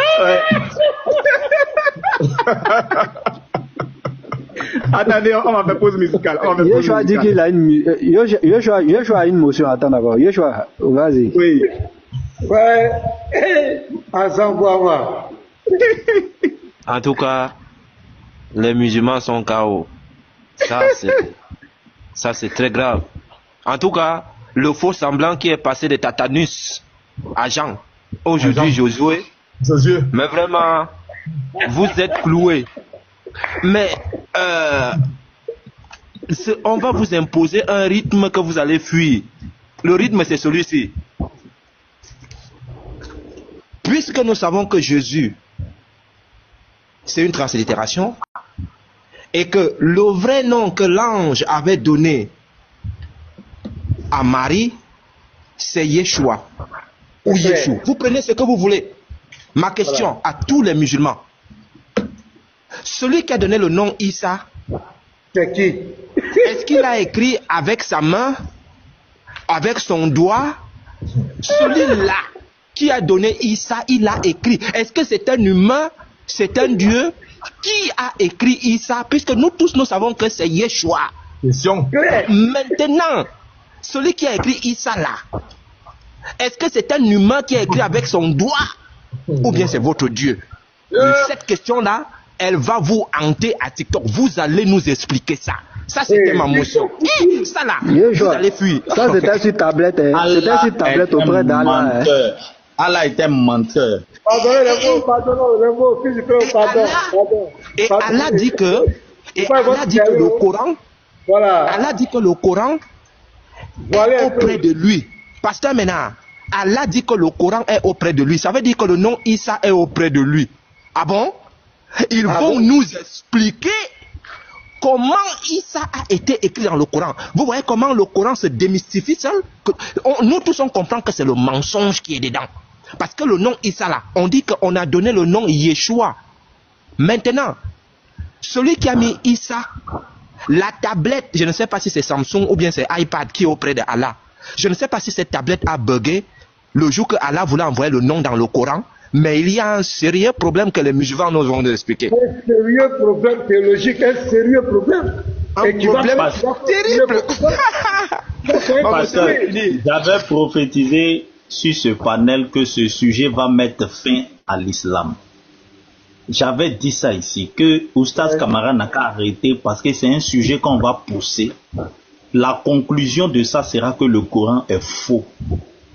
Attendez, on va faire pause musicale. Yoshua dit qu'il a Yoshua a une motion. Attends d'abord. Yoshua, vas-y. Oui. Ouais. Ensemble, En tout cas, les musulmans sont KO. Ça, c'est très grave. En tout cas, le faux semblant qui est passé de Tatanus à Jean, aujourd'hui Josué, mais vraiment, vous êtes cloués. Mais on va vous imposer un rythme que vous allez fuir. Le rythme, c'est celui-ci. Puisque nous savons que Jésus, c'est une translittération, et que le vrai nom que l'ange avait donné à Marie, c'est Yeshua ou Yeshua. Vous prenez ce que vous voulez. Ma question à tous les musulmans. Celui qui a donné le nom Issa, c'est qui? Est-ce qu'il a écrit avec sa main, avec son doigt? Celui-là qui a donné Issa, il a écrit. Est-ce que c'est un humain? C'est un Dieu? Qui a écrit Issa? Puisque nous tous, nous savons que c'est Yeshua. Question. Maintenant, celui qui a écrit Issa là, est-ce que c'est un humain qui a écrit avec son doigt? Ou bien c'est votre Dieu? Cette question-là, elle va vous hanter à TikTok. Vous allez nous expliquer ça. Ça, c'était ma motion. Ça là, vous allez fuir. Ça, c'était sur tablette. C'était sur tablette auprès d'Allah. Allah est un menteur. Et Allah dit que, le Coran, Allah dit que le Coran est auprès de lui. Pasteur maintenant, Allah dit que le Coran est auprès de lui. Ça veut dire que le nom Issa est auprès de lui. Ah bon? Ils vont nous expliquer comment Issa a été écrit dans le Coran. Vous voyez comment le Coran se démystifie seul? Nous tous on comprend que c'est le mensonge qui est dedans. Parce que le nom Issa là, on dit qu'on a donné le nom Yeshua. Maintenant, celui qui a mis Issa, la tablette, je ne sais pas si c'est Samsung ou bien c'est iPad qui est auprès de Allah. Je ne sais pas si cette tablette a bugué le jour que Allah voulait envoyer le nom dans le Coran. Mais il y a un sérieux problème que les musulmans nous vont expliquer. Un sérieux problème théologique, un sérieux problème. Un problème terrible. Parce que j'avais prophétisé sur ce panel que ce sujet va mettre fin à l'islam. J'avais dit ça ici, que Oustaz Kamara n'a qu'à arrêter parce que c'est un sujet qu'on va pousser. La conclusion de ça sera que le Coran est faux.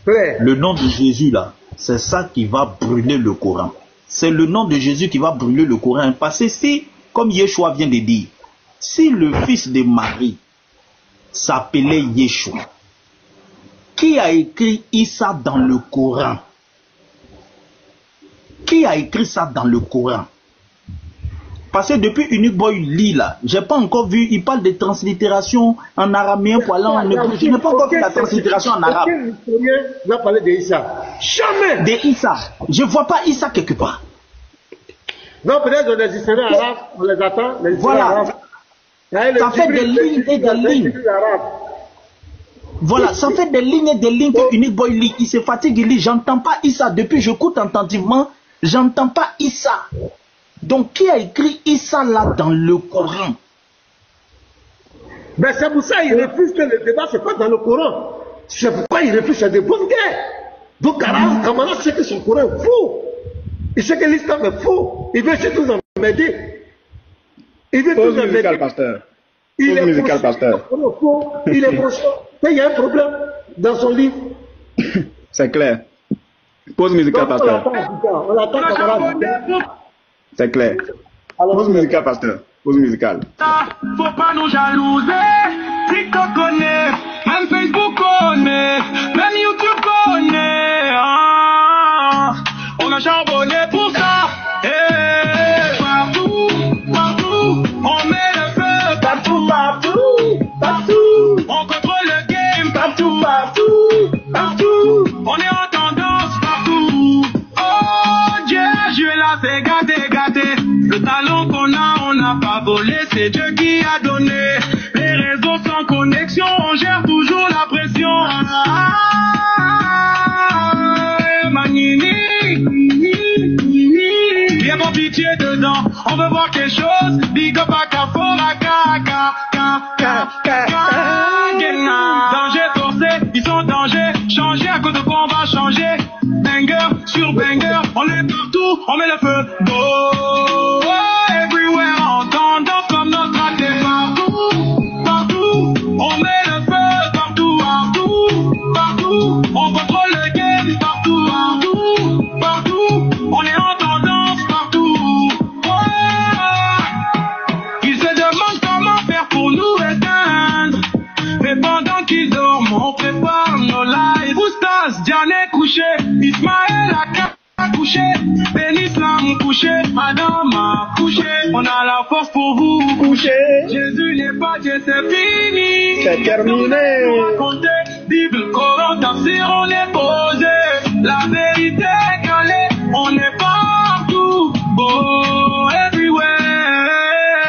Le nom de Jésus là, c'est ça qui va brûler le Coran. C'est le nom de Jésus qui va brûler le Coran. Parce que si, comme Yeshua vient de dire, si le fils de Marie s'appelait Yeshua, qui a écrit Issa dans le Coran? Qui a écrit ça dans le Coran? Parce que depuis Unique Boy lit là, j'ai pas encore vu, il parle de translittération en araméen pour aller en hébreu. Je n'ai pas encore vu la translittération en arabe. Quel historien va parler de Issa? Jamais! De Issa. Je ne vois pas Issa quelque part. Non, peut-être on les historiens arabes, on les attend. Les voilà. arabes. Ça fait des lignes et des lignes. Voilà, ça fait des lignes et des lignes que Unique Boy lit. Il se fatigue, il lit. J'entends pas Issa. Depuis, j'écoute attentivement. J'entends pas Issa. Donc, qui a écrit Issa là dans le Coran? Mais c'est pour ça qu'il refuse que le débat se passe dans le Coran. C'est pourquoi il refuse de bonne guerre. Donc, Kamara sait que son Coran est faux. Il sait que l'islam est faux. Il veut surtout en m'aider. Il veut tout en m'aider. Pasteur. Il est musical, pasteur. Il est prochain. Mais il y a un problème dans son livre. C'est clair. Pause musicale, pasteur. On l'attend, camarade. C'est clair. Pause musicale, pasteur. Pause musicale. Faut pas nous jalouser. TikTok connaît, même Facebook connaît, même YouTube connaît. Ah, on a charbonné pour ça. Et partout, partout, on met le feu. Partout, partout, partout. On contrôle le game. Partout, partout, partout. On est en tendance partout. Oh Dieu, je suis là, c'est gâté, gâté. Le talent qu'on a, on n'a pas volé, c'est Dieu qui a donné. Les réseaux sans connexion, on gère toujours la pression. Viens pas pitié dedans, on veut voir quelque chose. Big up à danger forcé, ils sont en danger. Changer à cause de quoi on va changer. Banger sur banger, on est partout, on met le feu. Go everywhere, en tendance comme notre raté. Partout, partout, on met le feu. Partout, partout, partout, on contrôle le game. Partout, partout, partout, on est en tendance partout. Ils se demandent comment faire pour nous éteindre. Mais pendant qu'ils dorment, on prépare nos lives. Oustas, Diane est couché, Ismaël a couché, Benislam couché, Madame a couché. On a la force pour vous coucher. Jésus n'est pas Dieu, c'est fini. C'est terminé. Raconter, Bible, Coran, Tafsir, on est posé. La vérité est calée, on est partout. Oh, everywhere.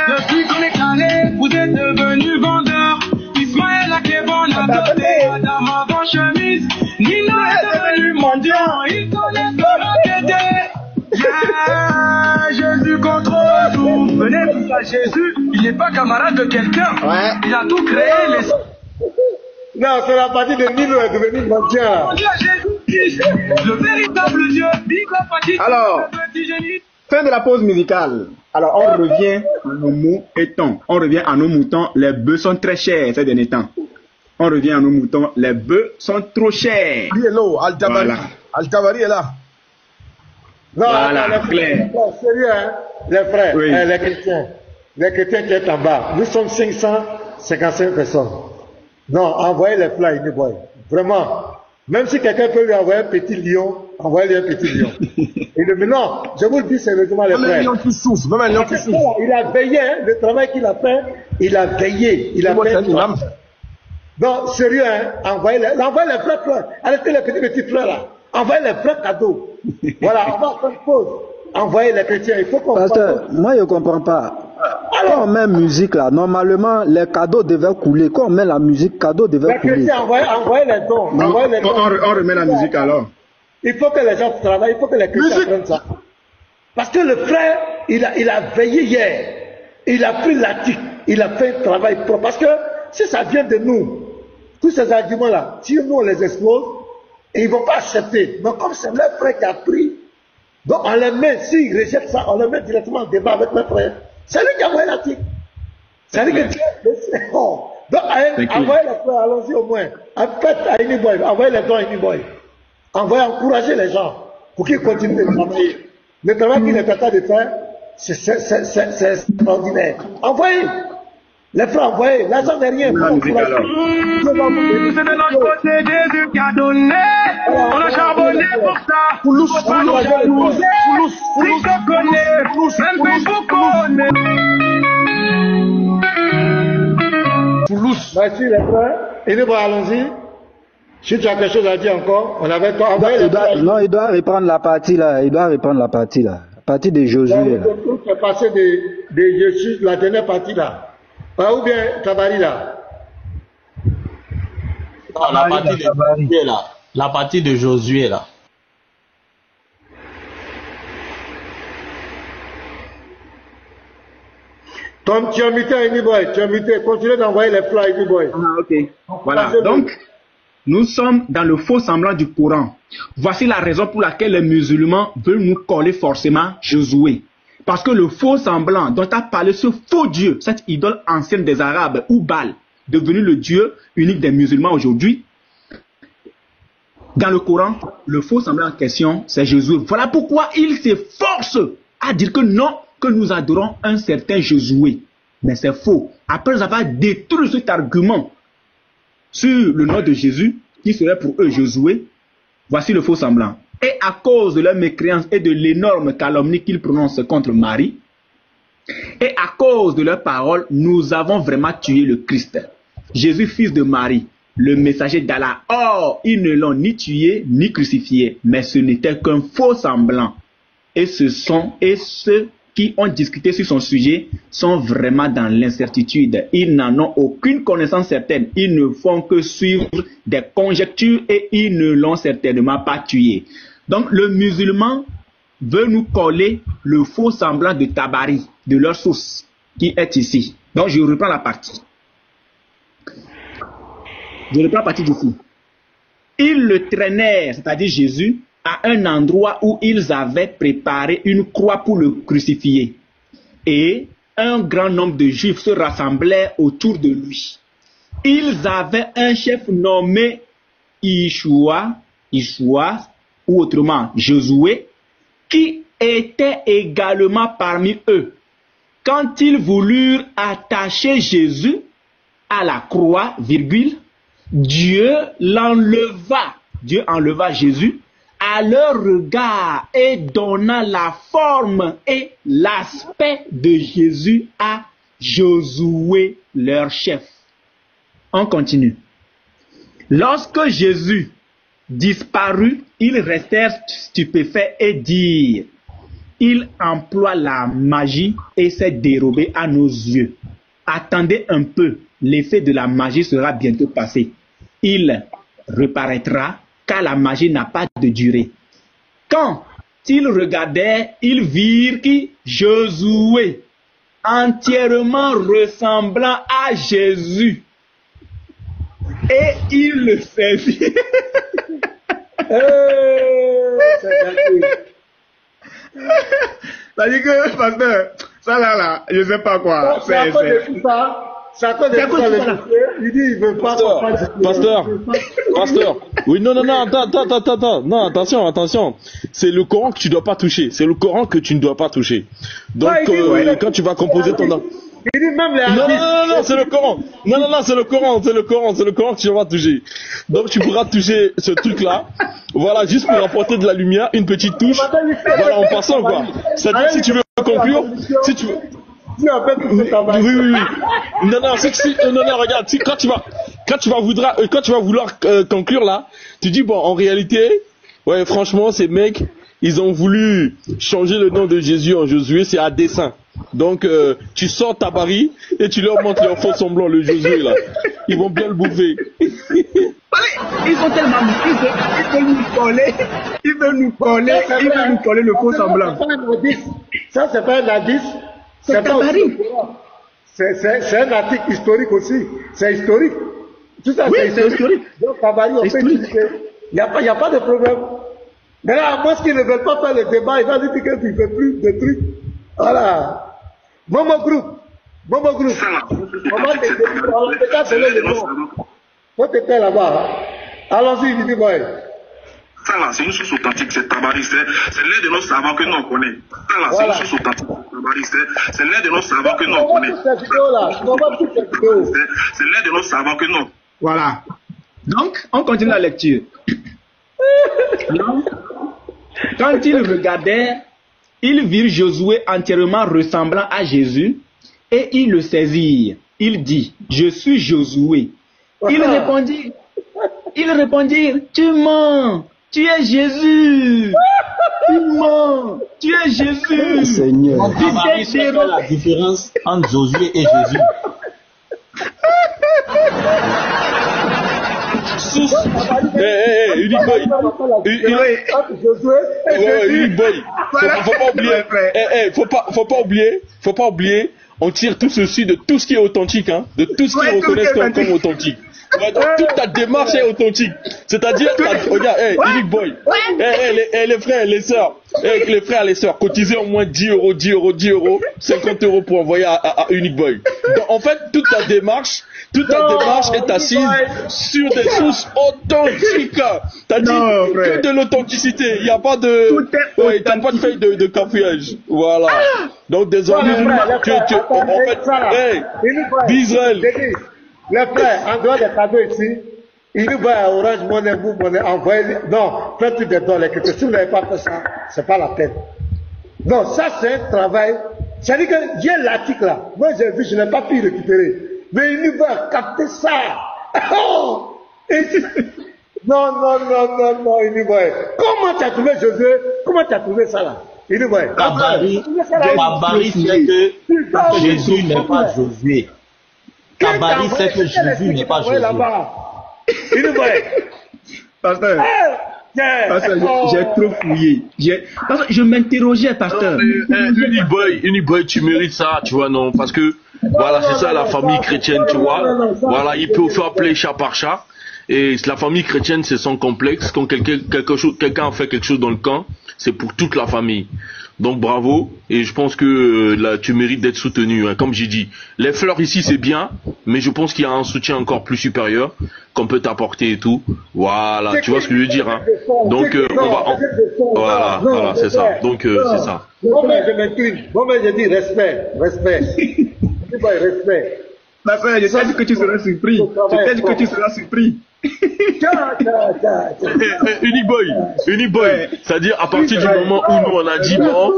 Depuis qu'on est calé, vous êtes devenus vendeurs. Ismaël a Kevin a doté, Madame avant chemise. Nino est devenu mendiant, il connaît son enquêté. Yeah, Jésus contrôle tout. Venez tous à Jésus, il n'est pas camarade de quelqu'un. Ouais. Il a tout créé, les... Non, c'est la partie de Nino est devenu mendiant. Le véritable Dieu, alors, fin de la pause musicale. Alors, on revient à nos moutons. On revient à nos moutons. Les bœufs sont très chers ces derniers temps. On revient à nos moutons. Les bœufs sont trop chers. Lui est là, Al-Tabari. Voilà. Al-Tabari est là. Non, voilà, les frères, sérieux, hein, les frères, oui. Les chrétiens qui sont en bas. Nous sommes 555 personnes. Non, envoyez les fleurs, Unique Boy. Vraiment. Même si quelqu'un peut lui envoyer un petit lion, envoyez-lui un petit lion. Et non, je vous le dis sérieusement, les frères. Même un lion qui souffre, même un lion qui souffre. Il a veillé, hein, le travail qu'il a fait, il a veillé. Il a fait. Non, sérieux, hein, envoyez les frères. Arrêtez les petits frères là. Envoyez les frères cadeaux. Voilà, on va faire une pause. Envoyez les chrétiens, il faut qu'on... Pasteur, moi je ne comprends pas. Quand on met musique là, normalement les cadeaux devaient couler. Quand on met la musique, cadeaux devaient couler. Les chrétiens, envoyez les dons. Non, on remet la musique alors. Il faut que les gens travaillent, il faut que les chrétiens prennent ça. Parce que le frère, il a veillé hier. Il a pris l'article. Il a fait un travail propre. Parce que si ça vient de nous, tous ces arguments-là, si nous on les expose, et ils ne vont pas accepter. Donc comme c'est leur frère qui a pris, donc on les met, s'ils rejettent ça, on les met directement en débat avec leur frère. C'est lui qui a envoyé l'article. C'est lui qui a donc envoyez les frères, allons-y au moins. Faites à Unique Boy, envoyez les dons à Unique Boy. Envoyez encourager les gens pour qu'ils continuent de travailler. Le travail qu'il est en train de faire, c'est extraordinaire. Envoyez. Les frères, envoyez. L'argent n'est rien. C'est de notre côté Jésus qui a donné. On a charbonné pour ça. Poulos. Merci les frères. Et nous, allons-y. Si tu as quelque chose à dire encore, on avait pas non, il doit reprendre la partie là. La partie de Josué. Tout est passé de Jésus, la dernière partie là. Ou bien Tabari là. Non, la partie de Josué là. La partie de Josué là. Tom, tu as muté Anyboy, tu as muté. Continue d'envoyer les fleurs Anyboy. Ah, ok. Voilà. Donc, nous sommes dans le faux semblant du Coran. Voici la raison pour laquelle les musulmans veulent nous coller forcément Josué. Parce que le faux semblant dont a parlé ce faux Dieu, cette idole ancienne des Arabes, ou Baal, devenu le Dieu unique des musulmans aujourd'hui, dans le Coran, le faux semblant en question, c'est Josué. Voilà pourquoi il s'efforce à dire que non, que nous adorons un certain Josué. Mais c'est faux. Après avoir détruit cet argument sur le nom de Jésus, qui serait pour eux Josué, voici le faux semblant. Et à cause de leur mécréance et de l'énorme calomnie qu'ils prononcent contre Marie, et à cause de leurs paroles, nous avons vraiment tué le Christ. Jésus, fils de Marie, le messager d'Allah. Or, ils ne l'ont ni tué ni crucifié, mais ce n'était qu'un faux semblant. Et ceux qui ont discuté sur son sujet sont vraiment dans l'incertitude. Ils n'en ont aucune connaissance certaine. Ils ne font que suivre des conjectures et ils ne l'ont certainement pas tué. Donc le musulman veut nous coller le faux semblant de Tabari, de leur source, qui est ici. Donc je reprends la partie. Je reprends la partie d'ici. Ils le traînèrent, c'est-à-dire Jésus, à un endroit où ils avaient préparé une croix pour le crucifier. Et un grand nombre de Juifs se rassemblèrent autour de lui. Ils avaient un chef nommé Ishua, ou autrement Josué, qui était également parmi eux. Quand ils voulurent attacher Jésus à la croix, Dieu enleva Jésus à leur regard et donna la forme et l'aspect de Jésus à Josué, leur chef. On continue. Lorsque Jésus disparut, ils restèrent stupéfaits et dirent: il emploie la magie et s'est dérobé à nos yeux. Attendez un peu, l'effet de la magie sera bientôt passé. Il reparaîtra, car la magie n'a pas de durée. Quand ils regardaient, ils virent que Josué, entièrement ressemblant à Jésus, et ils le saisirent. C'est-à-dire que, pasteur, ça là, je ne sais pas quoi. C'est à cause de tout ça. C'est à cause de tout ça. Il dit, il veut pas. Pasteur. Oui, non, attends. Non, attention. C'est le Coran que tu ne dois pas toucher. C'est le Coran que tu ne dois pas toucher. Donc, quand tu vas composer ton... Il dit même les hadiths. Non, c'est le Coran. Non, c'est le Coran que tu vas toucher. Donc tu pourras toucher ce truc-là. Voilà, juste pour apporter de la lumière, une petite touche. Voilà, en passant quoi. C'est-à-dire, si tu veux conclure, si tu veux... Oui. Non, regarde, quand tu vas vouloir conclure là, tu dis bon, en réalité, ouais, franchement, ces mecs, ils ont voulu changer le nom de Jésus en Josué, c'est à dessein. Donc, tu sors Tabari et tu leur montres leur faux semblant, le Josué là. Ils vont bien le bouffer. Ils sont tellement ils veulent nous coller le faux semblant. Ça, c'est pas un indice. C'est Tabari. C'est un article historique aussi. C'est historique. Tout ça, oui, c'est historique. Donc, Tabari, on peut utiliser. Il n'y a pas de problème. Mais là, à moins qu'ils ne veulent pas faire le débat, ils vont dire que tu ne fais plus de trucs. Voilà. Momo Group. On va déjà donner le nom. Faut te faire là-bas. Allons-y, Didi Boy. Ça là, c'est une source authentique, c'est Tabari, c'est l'un de nos savants que nous on connaît. Ça là, c'est une source authentique, Tabari, c'est l'un de nos savants que nous on connaît. C'est l'un de nos savants que nous. Voilà. Donc, on continue la lecture. Quand ils regardaient, ils virent Josué entièrement ressemblant à Jésus et ils le saisirent. Il dit: je suis Josué. Ils répondirent: tu mens, tu es Jésus. Tu mens, tu es Jésus. Seigneur. C'est la différence entre Josué et Jésus. source. Unique Boy. Unique Boy. Faut pas oublier. On tire tout ceci de tout ce qui est authentique, hein, de tout ce qui reconnaissent comme authentique. Toute ta démarche est authentique. C'est-à-dire, regarde, Unique Boy, les frères et les sœurs, les sœurs, cotisez au moins 10 euros, 50 euros pour envoyer à Unique Boy. Donc, en fait, toute ta démarche est assise sur des sources authentiques. T'as dit que de l'authenticité. Il n'y a pas de, t'as pas de feuille de cafouillage. Voilà. Donc, désormais, en fait, d'Israël. Les frères, en dehors des cadeaux ici, il nous va à Orange Money, vous envoyez. Non, faites tout des dons, les chrétiens. Si vous n'avez pas fait ça, c'est pas la peine. Non, ça c'est un travail. C'est-à-dire que j'ai l'article là. Moi j'ai vu, je n'ai pas pu récupérer. Mais il nous va capter ça. Oh! Non, il nous va. Comment tu as trouvé Josué? Comment tu as trouvé ça là? Il nous va. Kabari c'est que Jésus n'est pas Josué. Kabari c'est que Jésus n'est pas Josué. Il nous va. Pasteur, j'ai trop fouillé. Parce que je m'interrogeais, pasteur. Unique Boy, tu mérites ça, tu vois, non? Parce que, voilà, c'est ça la famille chrétienne, tu vois. Voilà, il peut faire appeler chat par chat. Et la famille chrétienne, c'est son complexe. Quand quelqu'un a fait quelque chose dans le camp, c'est pour toute la famille. Donc bravo, et je pense que là tu mérites d'être soutenu, hein. Comme j'ai dit, les fleurs ici c'est bien, mais je pense qu'il y a un soutien encore plus supérieur qu'on peut t'apporter et tout. Voilà, tu vois ce que je veux dire, hein. Donc voilà, c'est ça. Donc c'est ça. Bon mais je m'incline, je dis respect. Respect. Ma frère, je t'ai dit que tu seras surpris. Unique Boy, c'est-à-dire à partir du moment où nous on a dit bon,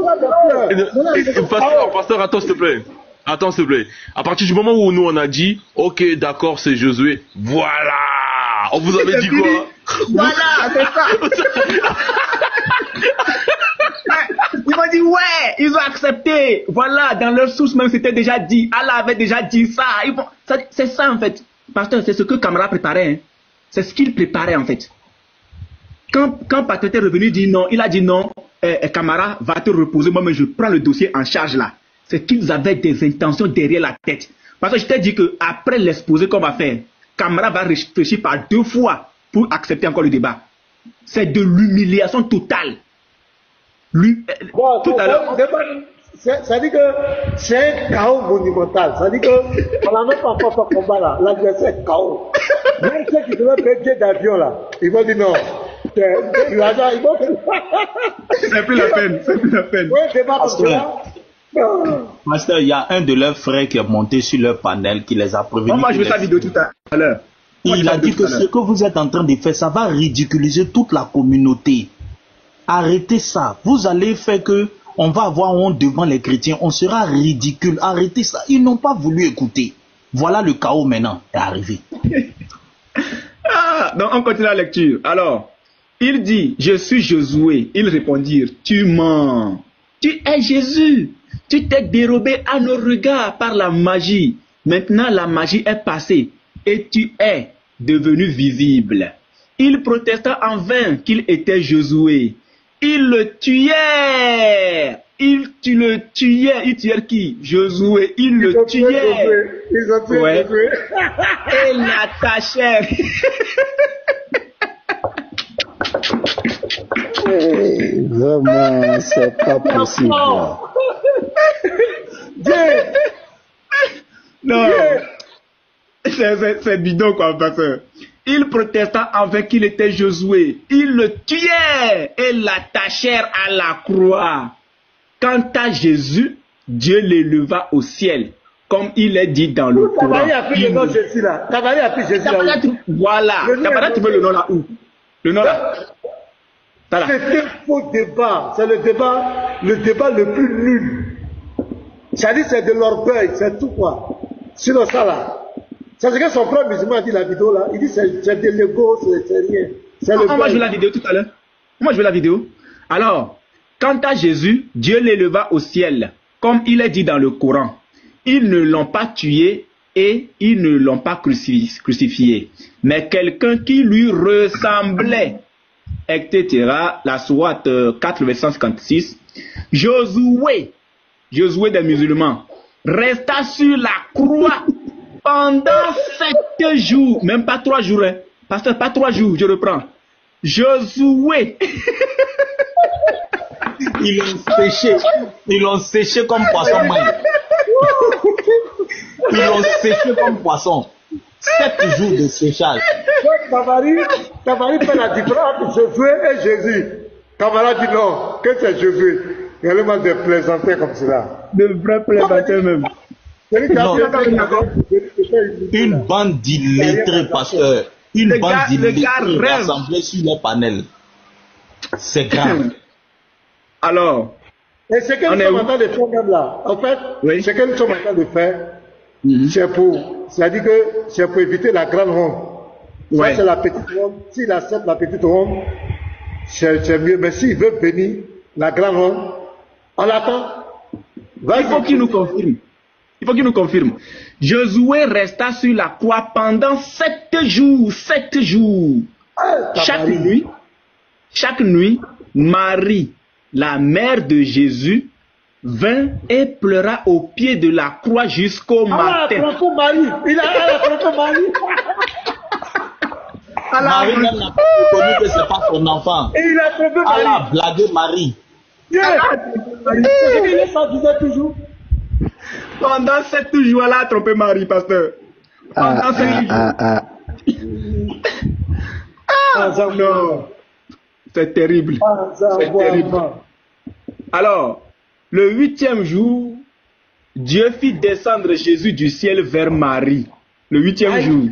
pasteur, attends s'il te plaît. À partir du moment où nous on a dit ok d'accord c'est Josué, voilà. On vous avait dit quoi? Voilà, c'est ça. Ils m'ont dit ouais, ils ont accepté. Voilà, dans leur source même c'était déjà dit. Allah avait déjà dit ça. C'est ça en fait. Pasteur, c'est ce que Camara préparait. Hein. C'est ce qu'il préparait en fait. Quand Patrick est revenu dit non, il a dit non, Camara va te reposer, moi mais je prends le dossier en charge là. C'est qu'ils avaient des intentions derrière la tête. Parce que je t'ai dit qu'après l'exposé qu'on va faire, Camara va réfléchir par 2 fois pour accepter encore le débat. C'est de l'humiliation totale. Tout à l'heure. Ça dit que c'est un chaos monumental. Ça dit que on n'a même pas encore fait combat là. L'adversaire est chaos. Même ceux qui devaient payer billet d'avion là, ils vont dire non. C'est plus la peine. Pasteur, il y a un de leurs frères qui est monté sur leur panel qui les a prévenus. Moi, je veux sa vidéo tout à l'heure. Il a dit que ce que vous êtes en train de faire, ça va ridiculiser toute la communauté. Arrêtez ça. Vous allez faire que on va avoir honte devant les chrétiens. On sera ridicule. Arrêtez ça. Ils n'ont pas voulu écouter. Voilà le chaos maintenant est arrivé. Donc on continue la lecture. Alors, il dit, je suis Josué. Ils répondirent, tu mens. Tu es Jésus. Tu t'es dérobé à nos regards par la magie. Maintenant la magie est passée et tu es devenu visible. Il protesta en vain qu'il était Josué. Il le tuait. Il tuait qui? Josué. Il le tuait. Ils ont tué Josué. Et l'attachèrent. Vraiment, c'est pas possible. Non. C'est bidon quoi, pasteur. Il protesta en vain qu'il était Josué. Il le tuait et l'attachèrent à la croix. Quant à Jésus, Dieu l'éleva au ciel, comme il est dit dans le Coran. Tabari a pris le nom de Jésus là. Tabari a pris Jésus là. Voilà. Tabari, tu veux le nom là où? Le nom là. C'est un faux débat. C'est le débat le plus nul. C'est-à-dire c'est de l'orgueil, c'est tout quoi. Sinon ça là. C'est ce que son frère musulman a dit la vidéo là. Il dit c'est de l'ego, c'est rien. Moi je veux la vidéo tout à l'heure. Moi je veux la vidéo. Alors, quant à Jésus, Dieu l'éleva au ciel, comme il est dit dans le Coran. Ils ne l'ont pas tué et ils ne l'ont pas crucifié, mais quelqu'un qui lui ressemblait, etc. La sourate 4, verset 56. Josué des musulmans, resta sur la croix pendant 7 jours, même pas 3 jours, hein. Pasteur, pas 3 jours, je reprends. Josué. Ils l'ont séché comme poisson maille. Ils l'ont séché comme poisson. 7 jours de séchage. Camarade fait la différence entre Josué et Jésus. Camarade dit non, que c'est Josué. Il y a le mal de plaisanter comme cela. De vrai plaisanter même. Non. Une bande d'illettrés, pasteur. Une bande d'illettrés rassemblés sur les panels. C'est grave. Alors. Et ce que nous sommes en train de faire même là, en fait, ce que nous sommes en train de faire, c'est-à-dire que c'est pour éviter la grande ronde. Ça, c'est la petite ronde. S'il accepte la petite ronde, c'est mieux. Mais s'il veut venir, la grande ronde, on l'attend. Il faut qu'il nous confirme. Il faut qu'il nous confirme. Josué resta sur la croix pendant 7 jours. 7 jours. Chaque nuit, Marie, la mère de Jésus, vint et pleura au pied de la croix jusqu'au matin. Il a trompé Marie. Marie n'a pas reconnu que ce n'est pas son enfant. Et il a trompé Marie. Elle a blagué Marie. C'est qu'il ça disait toujours. Pendant 7 jours, elle a trompé Marie, pasteur. Pendant 7 jours. Non. C'est terrible. C'est terrible. Alors, le 8e jour, Dieu fit descendre Jésus du ciel vers Marie. Le 8e jour,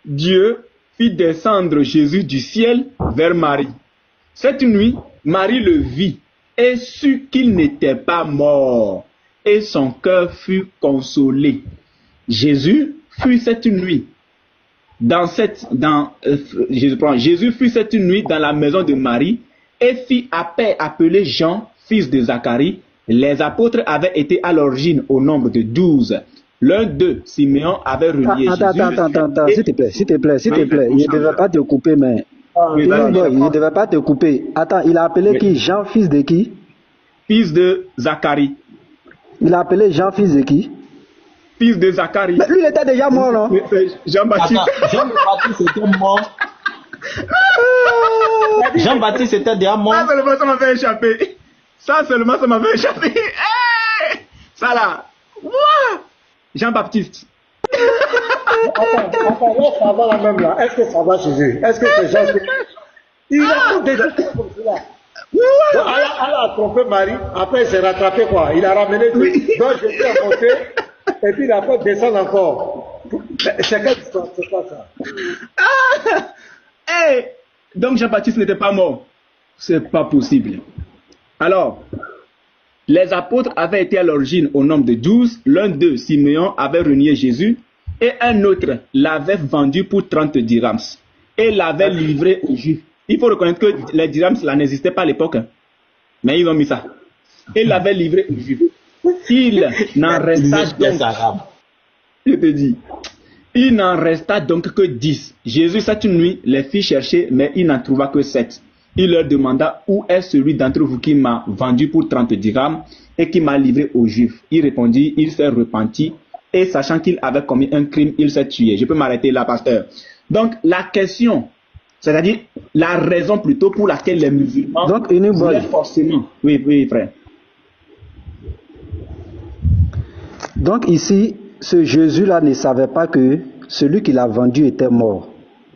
Dieu fit descendre Jésus du ciel vers Marie. Cette nuit, Marie le vit et sut qu'il n'était pas mort, et son cœur fut consolé. Jésus fut cette nuit Jésus fut cette nuit dans la maison de Marie et fit appeler Jean, fils de Zacharie. Les apôtres avaient été à l'origine au nombre de 12. L'un d'eux, Siméon, avait renié Jésus. Attends, s'il te plaît. Il ne devait pas te couper, mais... il ne devait pas te couper. Attends, il a appelé qui? Jean, fils de qui? Fils de Zacharie. Il a appelé Jean, fils de qui? Fils de Zacharie. Mais lui, il était déjà mort, non? Jean-Baptiste. Jean-Baptiste était mort. Jean-Baptiste était déjà mort. Ça seulement, ça m'avait échappé. Hey, ça là. Wow. Jean-Baptiste. Attends, ça va la même là. Est-ce que ça va Jésus? Est-ce que c'est Jean? Il a déjà comme cela. Donc, Allah a trompé Marie. Après, il s'est rattrapé quoi? Il a ramené tout. Donc, Jésus a monté. Et puis, il a fait descendre encore. C'est quelle histoire? C'est quoi ça? Hey. Donc, Jean-Baptiste n'était pas mort. C'est pas possible. Alors, les apôtres avaient été à l'origine au nombre de 12. L'un d'eux, Siméon, avait renié Jésus. Et un autre l'avait vendu pour 30 dirhams. Et l'avait livré aux Juifs. Il faut reconnaître que les dirhams, cela n'existait pas à l'époque. Mais ils ont mis ça. Et l'avait livré aux Juifs. Il n'en resta donc... Je te dis. Il n'en resta donc que 10. Jésus, cette nuit, les fit chercher, mais il n'en trouva que 7. Il leur demanda, où est celui d'entre vous qui m'a vendu pour 30 dirhams et qui m'a livré aux Juifs? Il répondit, il s'est repenti et sachant qu'il avait commis un crime, il s'est tué. Je peux m'arrêter là, pasteur. Donc, la question, c'est-à-dire la raison plutôt pour laquelle les musulmans voulaient forcément... Oui, frère. Donc ici, ce Jésus-là ne savait pas que celui qui l'a vendu était mort.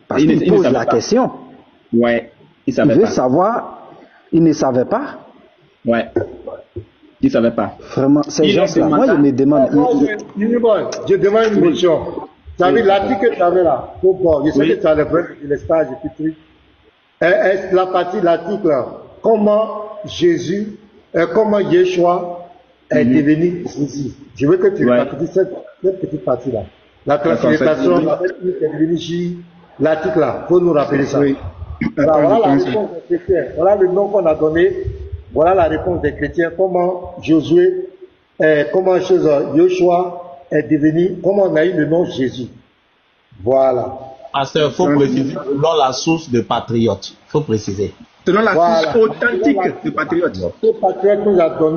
Parce qu'il pose la question. Ouais. Il veut savoir, il ne savait pas. Ouais. Il ne savait pas. Vraiment, ces gens-là, moi je me demande. Je demande une question. Tu as vu l'article que tu avais là? Je sais que tu as le stage et tout. Est-ce la partie de l'article, comment Yeshua est devenu Jésus? Je veux que tu récapitules cette petite partie-là. La translation, est devenu Jésus. L'article là, faut nous rappeler ça. Oui. Voilà la réponse des chrétiens. Voilà le nom qu'on a donné. Voilà la réponse des chrétiens. Comment Yeshua est devenu, comment on a eu le nom Jésus. Voilà. Pasteur, il faut préciser selon la source de patriote. Il faut préciser. Selon la source authentique de patriote. Ce patriote nous a donné